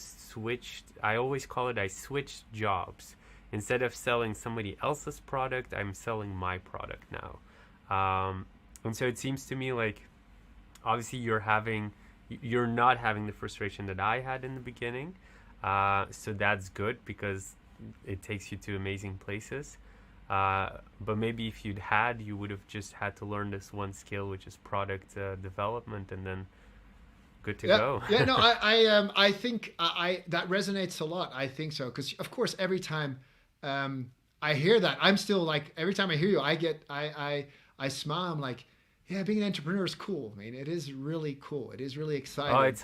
I always call it, I switched jobs. Instead of selling somebody else's product, I'm selling my product now. And so it seems to me like, obviously you're not having the frustration that I had in the beginning. So that's good because it takes you to amazing places. But maybe if you would have just had to learn this one skill, which is product development, and then good to Yeah, go. yeah. No, I think that resonates a lot. I think so because, of course, every time I hear that, I'm still like, every time I hear you, I smile. I'm like, yeah, being an entrepreneur is cool. I mean, it is really cool. It is really Oh, exciting.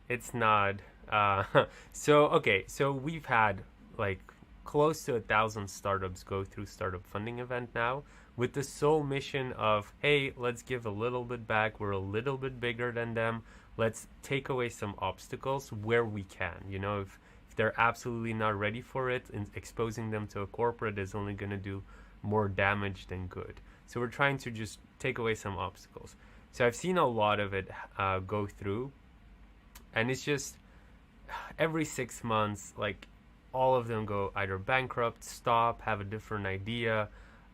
it's not. Uh, so okay, so we've had like close to 1,000 startups go through startup funding event now with the sole mission of, hey, let's give a little bit back. We're a little bit bigger than them. Let's take away some obstacles where we can. You know, if they're absolutely not ready for it, and exposing them to a corporate is only going to do more damage than good. So we're trying to just take away some obstacles. So I've seen a lot of it go through, and it's just every 6 months, like all of them go either bankrupt, stop, have a different idea.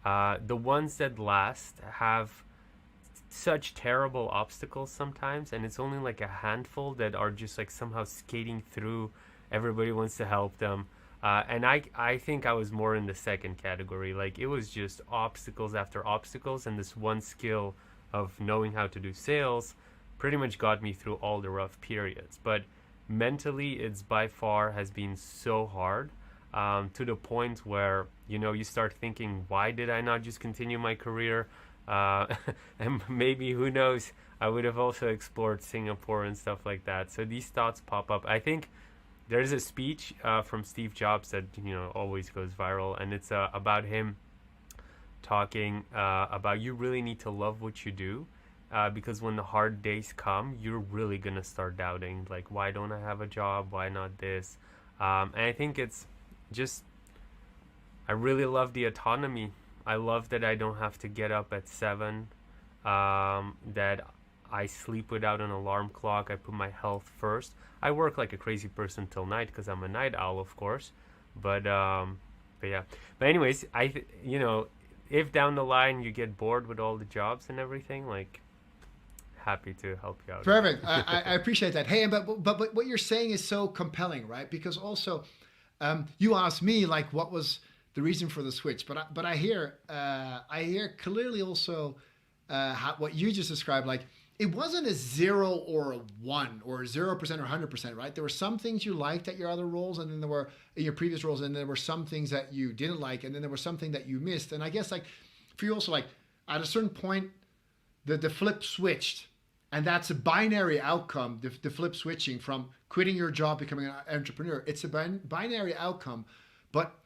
The ones that last have such terrible obstacles sometimes, and it's only like a handful that are just like somehow skating through. Everybody wants to help them. And I think I was more in the second category. Like it was just obstacles after obstacles, and this one skill of knowing how to do sales pretty much got me through all the rough periods. But mentally, it's by far has been so hard, to the point where you start thinking, why did I not just continue my career? Uh, and maybe, who knows, I would have also explored Singapore and stuff like that. So these thoughts pop up. I think there's a speech from Steve Jobs that always goes viral, and it's about him talking about, you really need to love what you do, because when the hard days come, you're really gonna start doubting, like, why don't I have a job? Why not this? And I think it's just, I really love the autonomy. I love that I don't have to get up at 7, that I sleep without an alarm clock. I put my health first. I work like a crazy person till night because I'm a night owl, of course. But yeah. But anyways, if down the line you get bored with all the jobs and everything, like, happy to help you out Perfect. again. I appreciate that. Hey, but what you're saying is so compelling, right? Because also, you asked me like what was the reason for the switch, but I hear clearly also what you just described. Like it wasn't a 0 or a 1 or 0% or 100%, right? There were some things you liked at your other roles, and then there were in your previous roles, and there were some things that you didn't like, and then there was something that you missed. And I guess like for you also, like at a certain point, the flip switched, and that's a binary outcome. The flip switching from quitting your job, becoming an entrepreneur, it's a binary outcome, but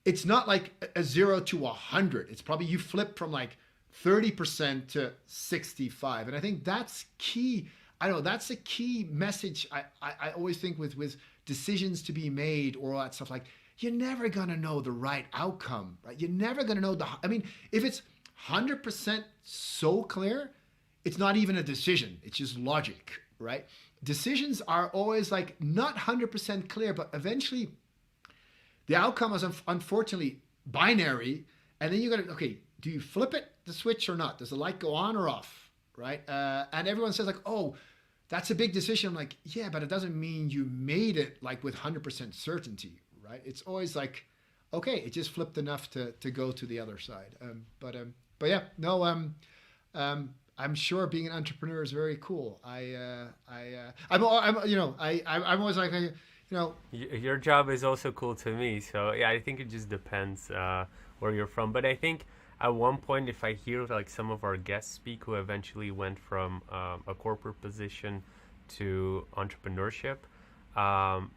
it's not like a 0 to 100. It's probably you flip from like 30% to 65, and I think that's key. I don't know, that's a key message. I always think with decisions to be made or all that stuff, like you're never gonna know the right outcome, right? You're never gonna know I mean, if it's 100% so clear, it's not even a decision. It's just logic, right? Decisions are always like not 100% clear, but eventually the outcome is unfortunately binary. And then you got to, okay, do you flip it, the switch or not? Does the light go on or off, right? And everyone says like, oh, that's a big decision. I'm like, yeah, but it doesn't mean you made it like with 100% certainty, right? It's always like, okay, it just flipped enough to go to the other side. But yeah, no, I'm sure being an entrepreneur is very cool. I'm I'm always like, Your job is also cool to me, so yeah, I think it just depends where you're from. But I think at one point, if I hear like some of our guests speak who eventually went from a corporate position to entrepreneurship, um,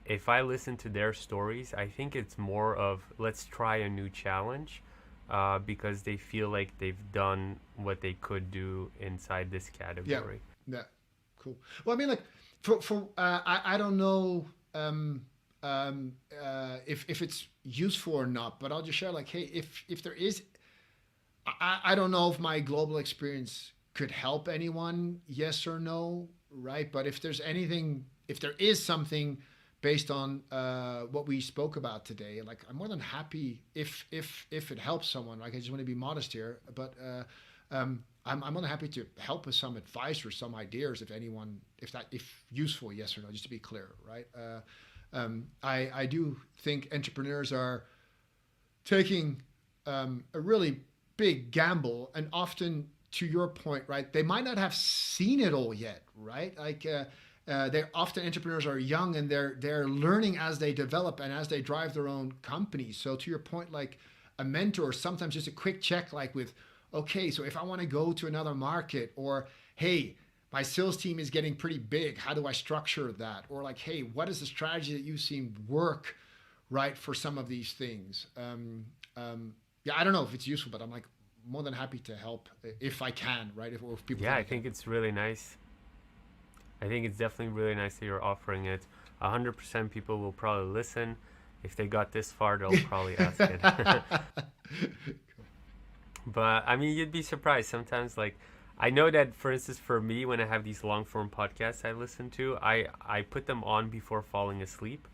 if I listen to their stories, I think it's more of, let's try a new challenge, because they feel like they've done what they could do inside this yeah, category. yeah, cool. Well, I mean, like for I don't know if it's useful or not, but I'll just share like, hey, if there is, I don't know if my global experience could help anyone, yes or no, right? But if there's anything, if there is something based on what we spoke about today, like I'm more than happy if it helps someone. Like I just want to be modest here, but I'm more than happy to help with some advice or some ideas if anyone, if useful, yes or no, just to be clear, right? I do think entrepreneurs are taking a really big gamble, and often to your point, right? They might not have seen it all yet, right? They're often entrepreneurs are young and they're learning as they develop and as they drive their own companies. So to your point, like a mentor, sometimes just a quick check, like with, okay, so if I want to go to another market, or hey, my sales team is getting pretty big, how do I structure that? Or like, hey, what is the strategy that you've seen work, right, for some of these things? Yeah, I don't know if it's useful, but I'm like more than happy to help if I can, right? If people Yeah, think I I can. think it's really nice. I think it's definitely really nice that you're offering it. 100% people will probably listen. If they got this far, they'll probably ask it. But I mean, you'd be surprised sometimes. Like, I know that, for instance, for me, when I have these long form podcasts I listen to, I put them on before falling asleep.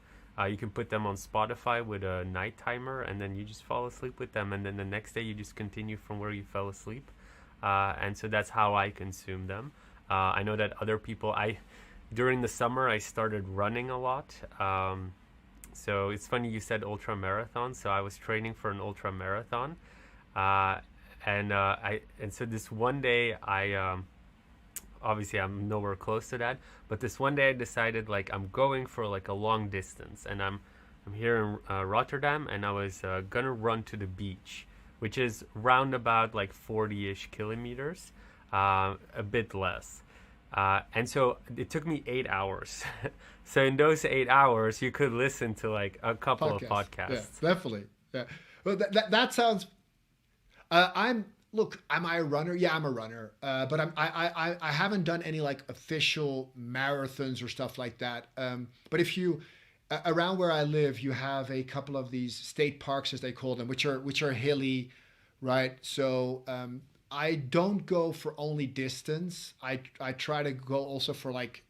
You can put them on Spotify with a night timer, and then you just fall asleep with them, and then the next day you just continue from where you fell asleep. And so that's how I consume them. I know that other people, I during the summer I started running a lot. So it's funny you said ultra marathon. So I was training for an ultra marathon, uh, and so this one day obviously I'm nowhere close to that, but this one day I decided like I'm going for like a long distance, and I'm here in Rotterdam, and I was gonna run to the beach, which is round about like 40-ish kilometers, a bit less. And so it took me 8 hours. So in those 8 hours, you could listen to like a couple of Podcast. Yeah, podcasts. definitely. Yeah. Well, that sounds. I'm look. Am I a runner? Yeah, I'm a runner. But I haven't done any like official marathons or stuff like that. But if you around where I live, you have a couple of these state parks, as they call them, which are hilly, right? So I don't go for only distance. I try to go also for like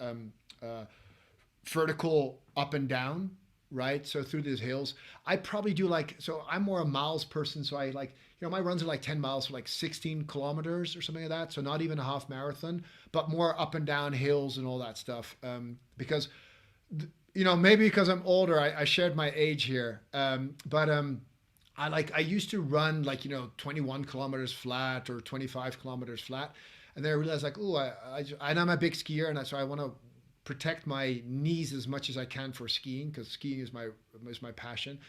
vertical up and down, right? So through these hills, I probably do like, so I'm more a miles person. So I like, my runs are like 10 miles, so like 16 kilometers or something like that. So not even a half marathon, but more up and down hills and all that stuff. Because, maybe because I'm older, I shared my age here. But I used to run like, 21 kilometers flat or 25 kilometers flat. And then I realized like, oh, and I'm a big skier. And so I want to protect my knees as much as I can for skiing, because skiing is my passion.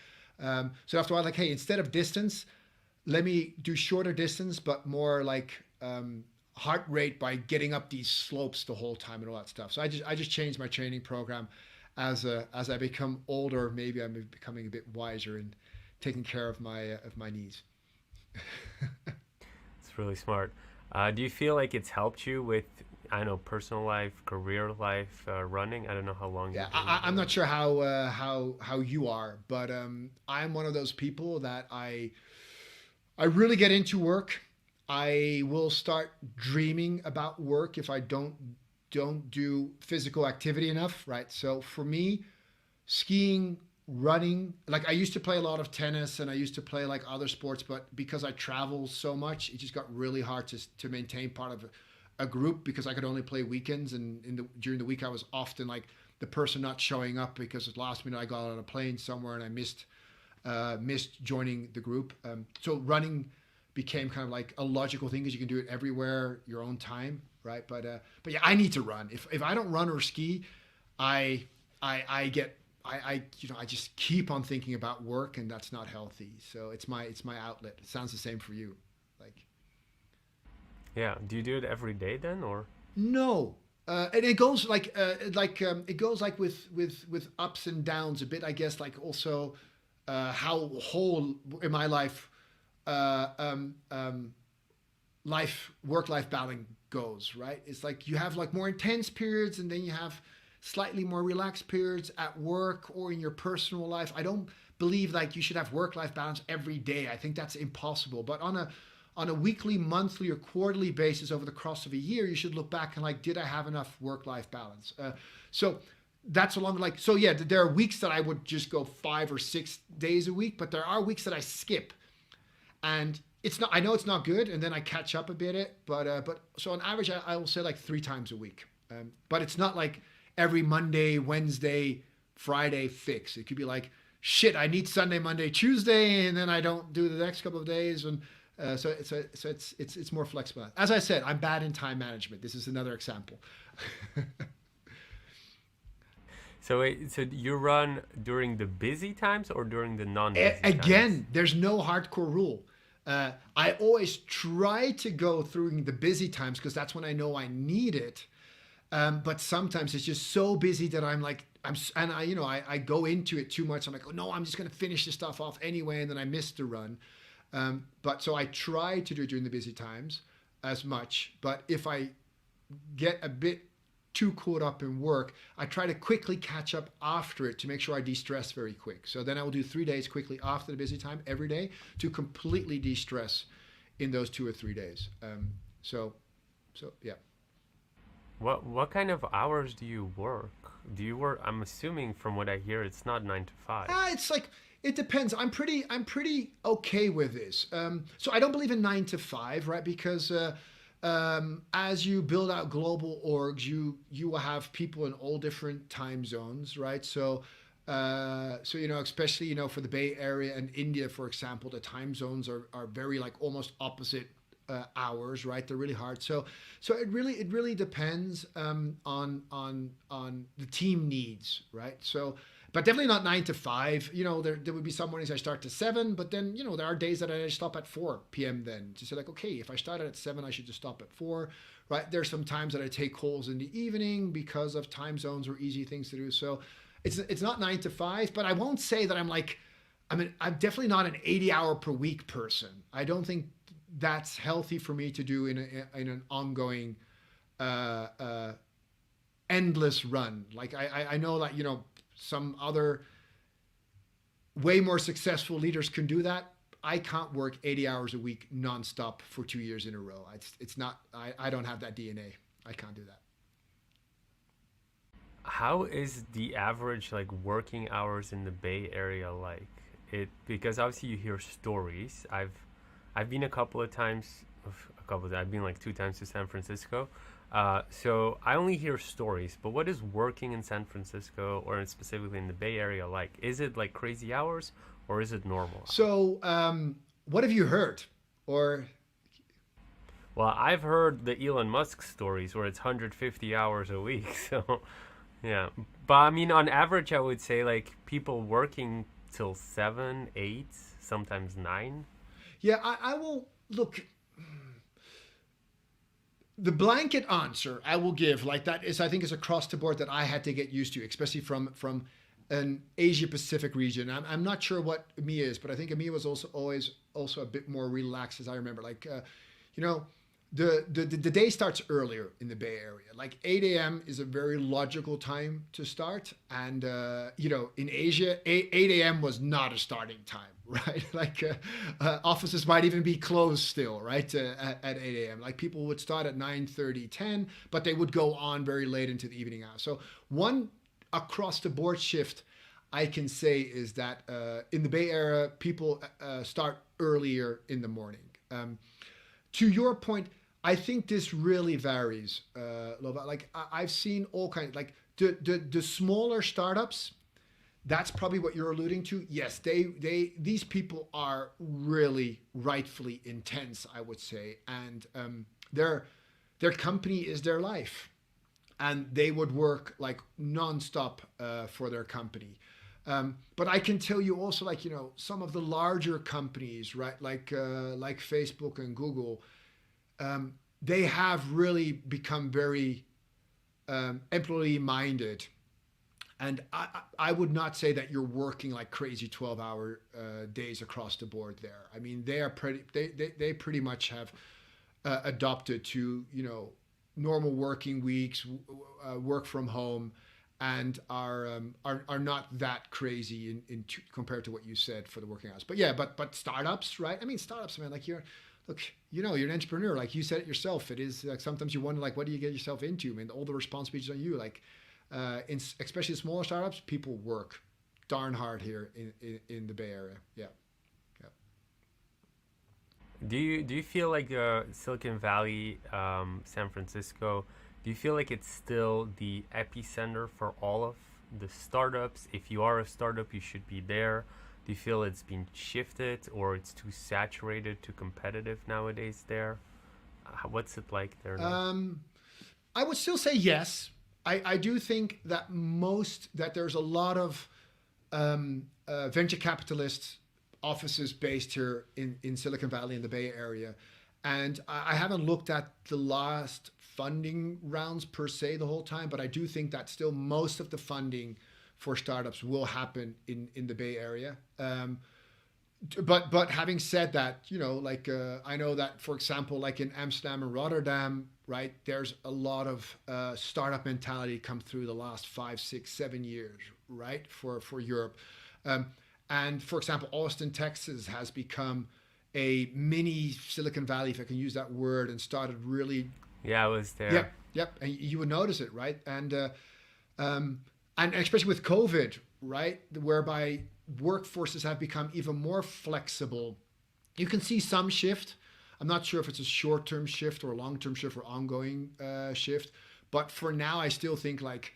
So after a while, like, hey, instead of distance, let me do shorter distance, but more like heart rate by getting up these slopes the whole time and all that stuff. So I just changed my training program as I become older. Maybe I'm becoming a bit wiser and taking care of my knees. It's really smart. Do you feel like it's helped you with, I don't know, personal life, career life, running? I don't know how long Yeah, you've been I'm not running. sure how you are, but I'm one of those people that I really get into work. I will start dreaming about work if I don't do physical activity enough, right? So for me, skiing, running, like I used to play a lot of tennis and I used to play like other sports, but because I travel so much, it just got really hard to maintain part of a group, because I could only play weekends, and during the week I was often like the person not showing up because at last minute I got on a plane somewhere and I missed joining the group. So running became kind of like a logical thing because you can do it everywhere, your own time, right? But yeah, I need to run. If I don't run or ski, I I get I just keep on thinking about work, and that's not healthy. So it's my outlet. It sounds the same for you. Like, Yeah. Do you do it every day then, or? no. And it goes it goes like with ups and downs a bit, I guess. Like also how whole in my life uh, um, um, work life balance goes, right? It's like you have like more intense periods, and then you have slightly more relaxed periods at work or in your personal life. I don't believe like you should have work life balance every day. I think that's impossible. But on a weekly, monthly, or quarterly basis over the course of a year, you should look back and like, did I have enough work life balance? So that's along like, so yeah, there are weeks that I would just go 5 or 6 days a week, but there are weeks that I skip, and it's not. I know it's not good, and then I catch up a bit. But so on average, I will say like 3 times a week. But it's not like every Monday, Wednesday, Friday fix. It could be like, shit, I need Sunday, Monday, Tuesday, and then I don't do the next couple of days. And It's more flexible. As I said, I'm bad in time management. This is another example. So so you run during the busy times or during the non-busy times? Again, there's no hardcore rule. I always try to go through the busy times because that's when I know I need it. But sometimes it's just so busy that I'm like, and I go into it too much. I'm like, oh no, I'm just going to finish this stuff off anyway, and then I miss the run. But so I try to do it during the busy times as much. But if I get a bit too caught up in work, I try to quickly catch up after it to make sure I de-stress very quick. So then I will do 3 days quickly after the busy time every day to completely de-stress in those 2 or 3 days. So yeah. What kind of hours do you work? Do you work? I'm assuming from what I hear, it's not 9 to 5. It's like it depends. I'm pretty okay with this. So I don't believe in 9 to 5, right? Because as you build out global orgs, you will have people in all different time zones, right? So especially for the Bay Area and India, for example, the time zones are very like almost opposite hours, right? They're really hard. So it really depends on the team needs, right? So, but definitely not 9 to 5. There would be some mornings I start to 7, but then there are days that I stop at 4 p.m. Then to say like, okay, if I started at 7, I should just stop at 4, right? There's some times that I take calls in the evening because of time zones or easy things to do. So it's not 9 to 5, but I won't say that I'm definitely not an 80-hour per week person. I don't think that's healthy for me to do in an ongoing endless run. Like I know that some other way more successful leaders can do that. I can't work 80 hours a week nonstop for 2 years in a row. It's not. I don't have that DNA. I can't do that. How is the average like working hours in the Bay Area like? It because obviously you hear stories. I've been a couple of times. I've been like 2 times to San Francisco. So I only hear stories. But what is working in San Francisco or specifically in the Bay Area like? Is it like crazy hours or is it normal hours? So what have you heard? Or Well, I've heard the Elon Musk stories where it's 150 hours a week. So yeah, but I mean, on average, I would say like people working till 7, 8, sometimes 9. yeah, I will look. The blanket answer I will give like that is I think is across the board that I had to get used to, especially from an Asia Pacific region. I'm not sure what EMEA is, but I think EMEA was also always also a bit more relaxed as I remember. Like you know the day starts earlier in the Bay Area. Like 8 a.m. is a very logical time to start, and in Asia, 8 a.m. was not a starting time, right? Like offices might even be closed still, right? At 8 a.m. Like people would start at 9:30, 10, but they would go on very late into the evening hours. So one across the board shift I can say is that in the Bay Area, people start earlier in the morning. To your point, I think this really varies, Lova. Like I've seen all kinds, like the smaller startups. That's probably what you're alluding to. Yes, these people are really rightfully intense, I would say, and their company is their life, and they would work like nonstop for their company. But I can tell you also, like some of the larger companies, right, like Facebook and Google, they have really become very employee minded. And I would not say that you're working like crazy 12-hour days across the board there. I mean, they pretty much have adopted to normal working weeks, work from home, and are not that crazy compared to what you said for the working hours. But yeah, but startups, right? I mean, startups, man. Like look, you're an entrepreneur. Like you said it yourself. It is like sometimes you wonder like, what do you get yourself into? I mean, all the responsibilities on you. Like, especially smaller startups, people work darn hard here in the Bay Area. Yeah, yeah. Do you feel like Silicon Valley, San Francisco? Do you feel like it's still the epicenter for all of the startups? If you are a startup, you should be there. Do you feel it's been shifted or it's too saturated, too competitive nowadays there? What's it like there now? Um, I would still say yes. I do think that there's a lot of venture capitalist offices based here in Silicon Valley in the Bay Area. And I haven't looked at the last funding rounds per se the whole time, but I do think that still most of the funding for startups will happen in the Bay Area. But having said that, like I know that, for example, like in Amsterdam and Rotterdam, right, there's a lot of startup mentality come through the last 5, 6, 7 years, right, for Europe. Um, and for example, Austin, Texas has become a mini Silicon Valley, if I can use that word, and started really. Yeah, I was there. Yep, and you would notice it, right? And especially with COVID, right, whereby workforces have become even more flexible. You can see some shift. I'm not sure if it's a short-term shift or a long-term shift or ongoing shift, but for now, I still think like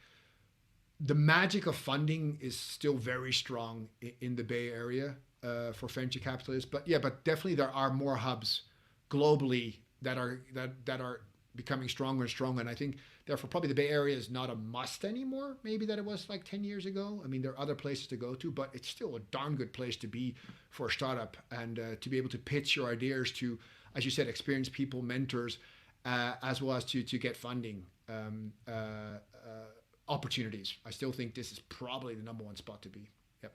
the magic of funding is still very strong in the Bay Area for venture capitalists. But yeah, but definitely there are more hubs globally that are becoming stronger and stronger. And I think therefore probably the Bay Area is not a must anymore, maybe that it was like 10 years ago. I mean, there are other places to go to, but it's still a darn good place to be for a startup and to be able to pitch your ideas to, as you said, experienced people, mentors, as well as to get funding opportunities. I still think this is probably the number one spot to be. Yep.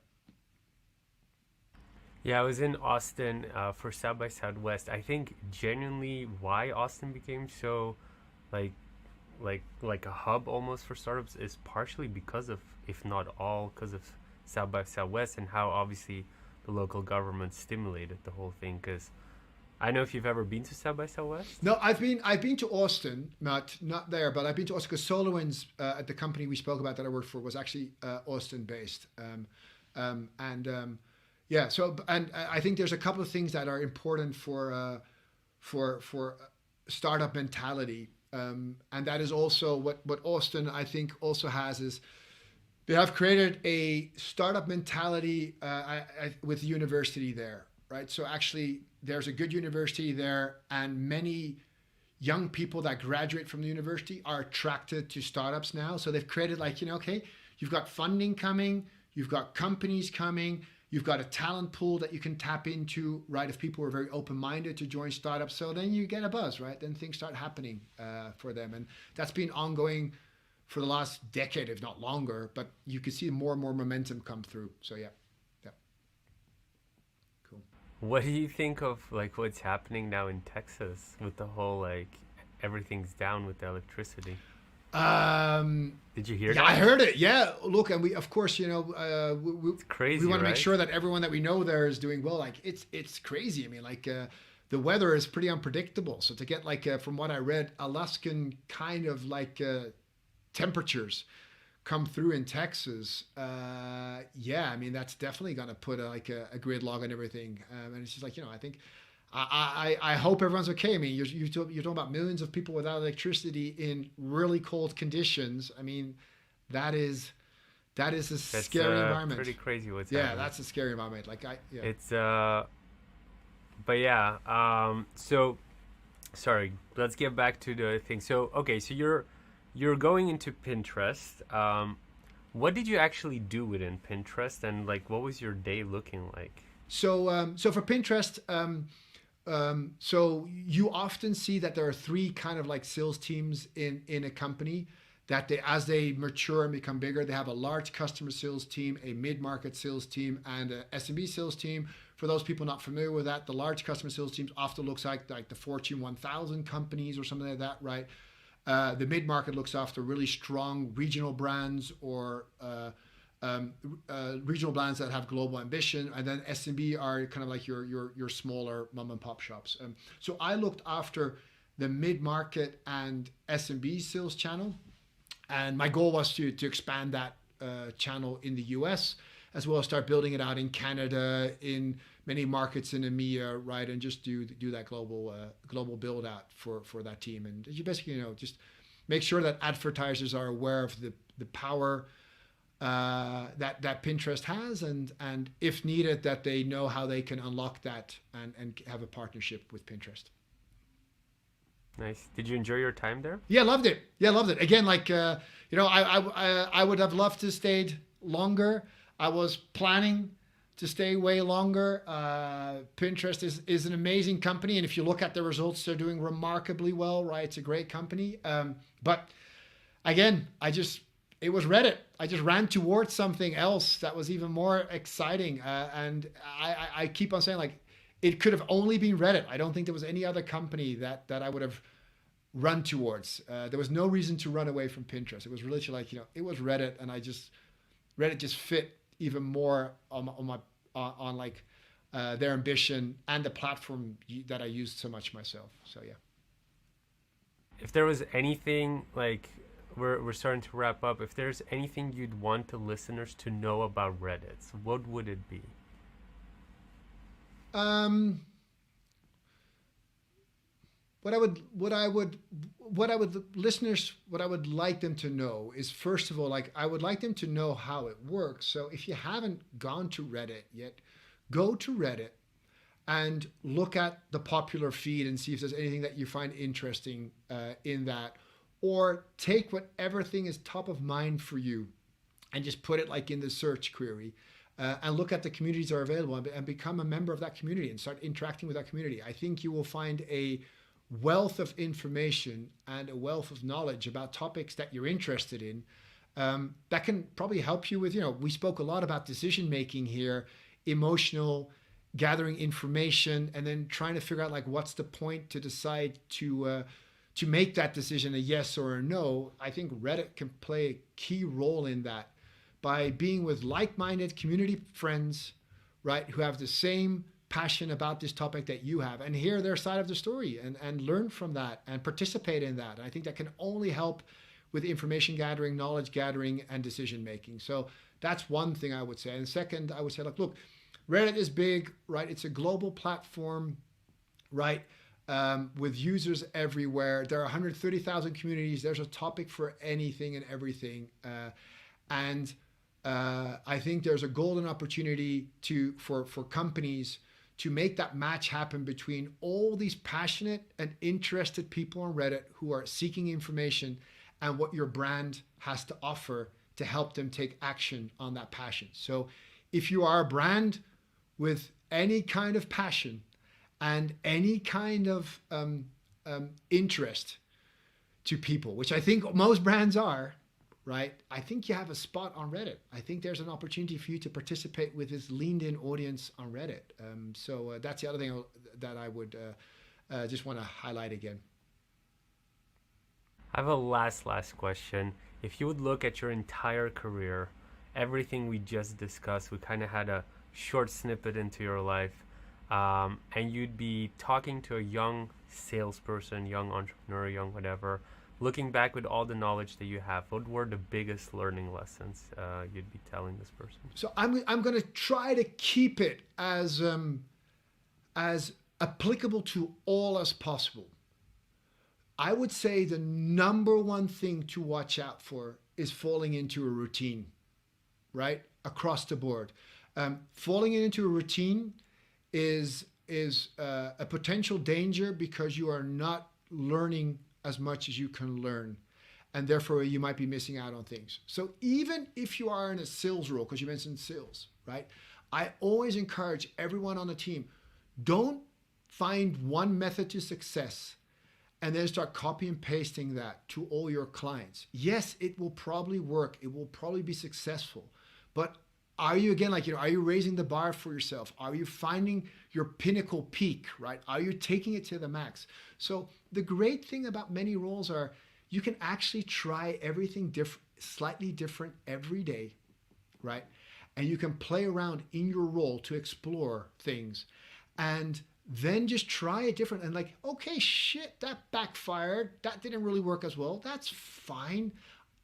Yeah, I was in Austin for South by Southwest. I think genuinely why Austin became so like like a hub almost for startups is partially because of, if not all, because of South by Southwest and how obviously the local government stimulated the whole thing. Because I know if you've ever been to South by Southwest. No, I've been to Austin, not there, but I've been to Austin because SolarWinds at the company we spoke about that I worked for was actually Austin based. And yeah, so and I think there's a couple of things that are important for startup mentality, and that is also what Austin I think also has is they have created a startup mentality with the university there, right? So actually, there's a good university there, and many young people that graduate from the university are attracted to startups now. So they've created like, okay, you've got funding coming, you've got companies coming, you've got a talent pool that you can tap into, right? If people are very open-minded to join startups, so then you get a buzz, right? Then things start happening for them, and that's been ongoing for the last decade, if not longer. But you can see more and more momentum come through. So yeah, yeah, cool. What do you think of like what's happening now in Texas with the whole like everything's down with the electricity? Did you hear Yeah, I that? heard it. Yeah, look, and we, of course, It's we crazy, want to make right? sure that everyone that we know there is doing well. Like it's crazy. I mean, like the weather is pretty unpredictable. So to get like from what I read, Alaskan kind of like temperatures come through in Texas, yeah, I mean that's definitely going to put like a gridlock on everything. And it's just like I think I hope everyone's okay. I mean, you're talking about millions of people without electricity in really cold conditions. I mean, that is a That's scary environment. pretty crazy what's Yeah, happening. that's a scary environment. Like yeah. It's but yeah, so sorry, let's get back to the thing. So okay, so you're going into Pinterest. What did you actually do within Pinterest, and like what was your day looking like? So for Pinterest, so you often see that there are three kind of like sales teams in a company that as they mature and become bigger, they have a large customer sales team, a mid-market sales team, and a SMB sales team. For those people not familiar with that, the large customer sales teams often looks like the Fortune 1000 companies or something like that, right? The mid-market looks after really strong regional brands or regional brands that have global ambition, and then SMB are kind of like your smaller mom and pop shops. So I looked after the mid market and SMB sales channel, and my goal was to expand that channel in the US as well as start building it out in Canada, in many markets in EMEA, right, and just do that global build out for that team, and you basically just make sure that advertisers are aware of the power that Pinterest has, and if needed, that they know how they can unlock that and have a partnership with Pinterest. Nice. Did you enjoy your time there? Yeah, loved it. Yeah, loved it. Again, like I would have loved to stayed longer. I was planning to stay way longer. Pinterest is an amazing company, and if you look at the results, they're doing remarkably well. Right, it's a great company. But again, it was Reddit. I just ran towards something else that was even more exciting, and I keep on saying like it could have only been Reddit. I don't think there was any other company that I would have run towards. There was no reason to run away from Pinterest. It was literally like, it was Reddit, and Reddit just fit even more on like their ambition and the platform that I used so much myself. So yeah. If there was anything, like, we're starting to wrap up. If there's anything you'd want the listeners to know about Reddit, what would it be? What I would like them to know is, first of all, like, I would like them to know how it works. So if you haven't gone to Reddit yet, go to Reddit and look at the popular feed and see if there's anything that you find interesting in that, or take whatever thing is top of mind for you and just put it like in the search query. And look at the communities that are available and become a member of that community and start interacting with that community. I think you will find a wealth of information and a wealth of knowledge about topics that you're interested in, that can probably help you with, we spoke a lot about decision making here, emotional, gathering information, and then trying to figure out like what's the point to decide to make that decision a yes or a no. I think Reddit can play a key role in that by being with like-minded community friends, right, who have the same passion about this topic that you have, and hear their side of the story and learn from that and participate in that. And I think that can only help with information gathering, knowledge gathering, and decision making. So that's one thing I would say. And second, I would say, look, Reddit is big, right? It's a global platform, right? With users everywhere. There are 130,000 communities. There's a topic for anything and everything. And I think there's a golden opportunity for companies to make that match happen between all these passionate and interested people on Reddit who are seeking information and what your brand has to offer to help them take action on that passion. So if you are a brand with any kind of passion and any kind of interest to people, which I think most brands are, right? I think you have a spot on Reddit. I think there's an opportunity for you to participate with this leaned in audience on Reddit. So that's the other thing that I would just want to highlight again. I have a last question. If you would look at your entire career, everything we just discussed, we kind of had a short snippet into your life, and you'd be talking to a young salesperson, young entrepreneur, young whatever, looking back with all the knowledge that you have, what were the biggest learning lessons you'd be telling this person? So I'm going to try to keep it as applicable to all as possible. I would say the number one thing to watch out for is falling into a routine, right? Across the board. Falling into a routine is a potential danger because you are not learning as much as you can learn, and therefore you might be missing out on things. So even if you are in a sales role, because you mentioned sales, right? I always encourage everyone on the team, don't find one method to success and then start copy and pasting that to all your clients. Yes, it will probably work. It will probably be successful, but are you, again, like, are you raising the bar for yourself? Are you finding your pinnacle peak, right? Are you taking it to the max? So the great thing about many roles are you can actually try everything slightly different every day, right? And you can play around in your role to explore things and then just try it different and like, okay, shit, that backfired. That didn't really work as well. That's fine.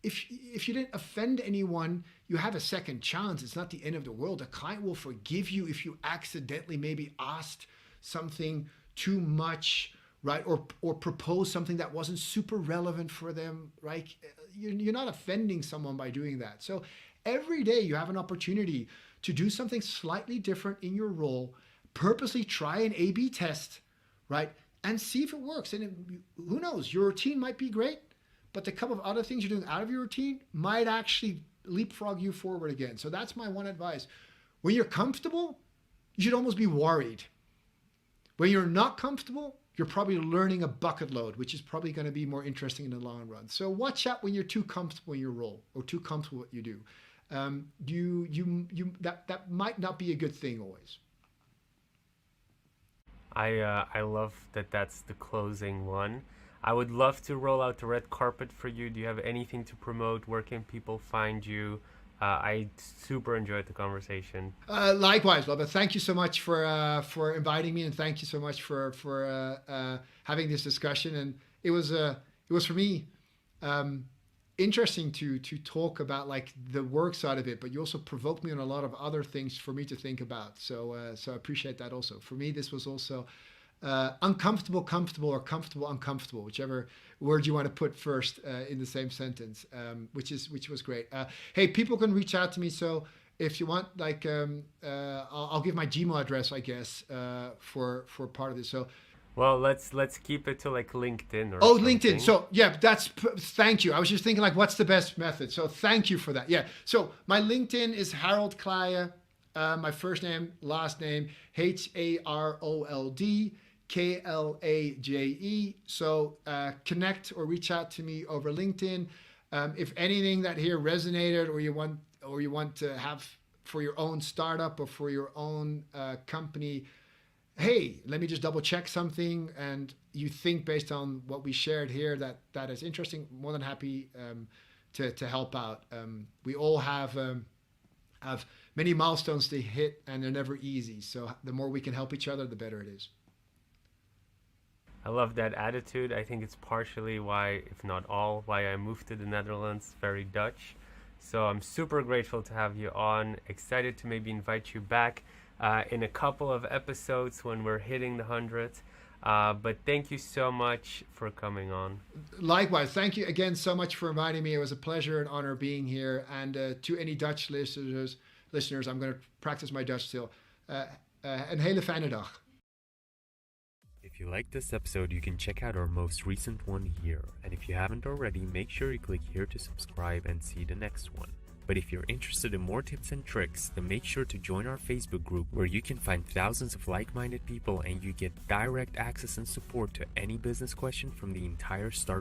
If you didn't offend anyone, you have a second chance. It's not the end of the world. A client will forgive you if you accidentally maybe asked something too much, right? Or proposed something that wasn't super relevant for them, right? You're not offending someone by doing that. So every day you have an opportunity to do something slightly different in your role, purposely try an A/B test, right? And see if it works. And who knows, your routine might be great, but the couple of other things you're doing out of your routine might actually leapfrog you forward again. So that's my one advice. When you're comfortable, you should almost be worried. When you're not comfortable, you're probably learning a bucket load, which is probably going to be more interesting in the long run. So watch out when you're too comfortable in your role or too comfortable what you do. That might not be a good thing always. I love that that's the closing one. I would love to roll out the red carpet for you. Do you have anything to promote? Where can people find you? I super enjoyed the conversation. Likewise, Robert. Thank you so much for inviting me, and thank you so much for having this discussion. And it was for me interesting to talk about like the work side of it, but you also provoked me on a lot of other things for me to think about. So I appreciate that also. For me, this was also uncomfortable, comfortable, or comfortable, uncomfortable, whichever word you want to put first in the same sentence, which was great. Hey, people can reach out to me. So if you want, like, I'll give my Gmail address, I guess, for part of this. So. Well, let's keep it to like LinkedIn or Oh, something. LinkedIn. So yeah, thank you. I was just thinking like, what's the best method? So thank you for that. Yeah. So my LinkedIn is Harold Klaje. My first name, last name, HaroldKlaje. So connect or reach out to me over LinkedIn. If anything that here resonated, or you want to have for your own startup or for your own company, hey, let me just double check something, and you think based on what we shared here that is interesting, more than happy to help out. We all have many milestones to hit, and they're never easy. So the more we can help each other, the better it is. I love that attitude. I think it's partially why, if not all, why I moved to the Netherlands, very Dutch. So I'm super grateful to have you on. Excited to maybe invite you back in a couple of episodes when we're hitting the 100th. But thank you so much for coming on. Likewise, thank you again so much for inviting me. It was a pleasure and honor being here. And to any Dutch listeners, I'm going to practice my Dutch still. Een hele fijne dag. If you like this episode, you can check out our most recent one here. And if you haven't already, make sure you click here to subscribe and see the next one. But if you're interested in more tips and tricks, then make sure to join our Facebook group, where you can find thousands of like-minded people and you get direct access and support to any business question from the entire startup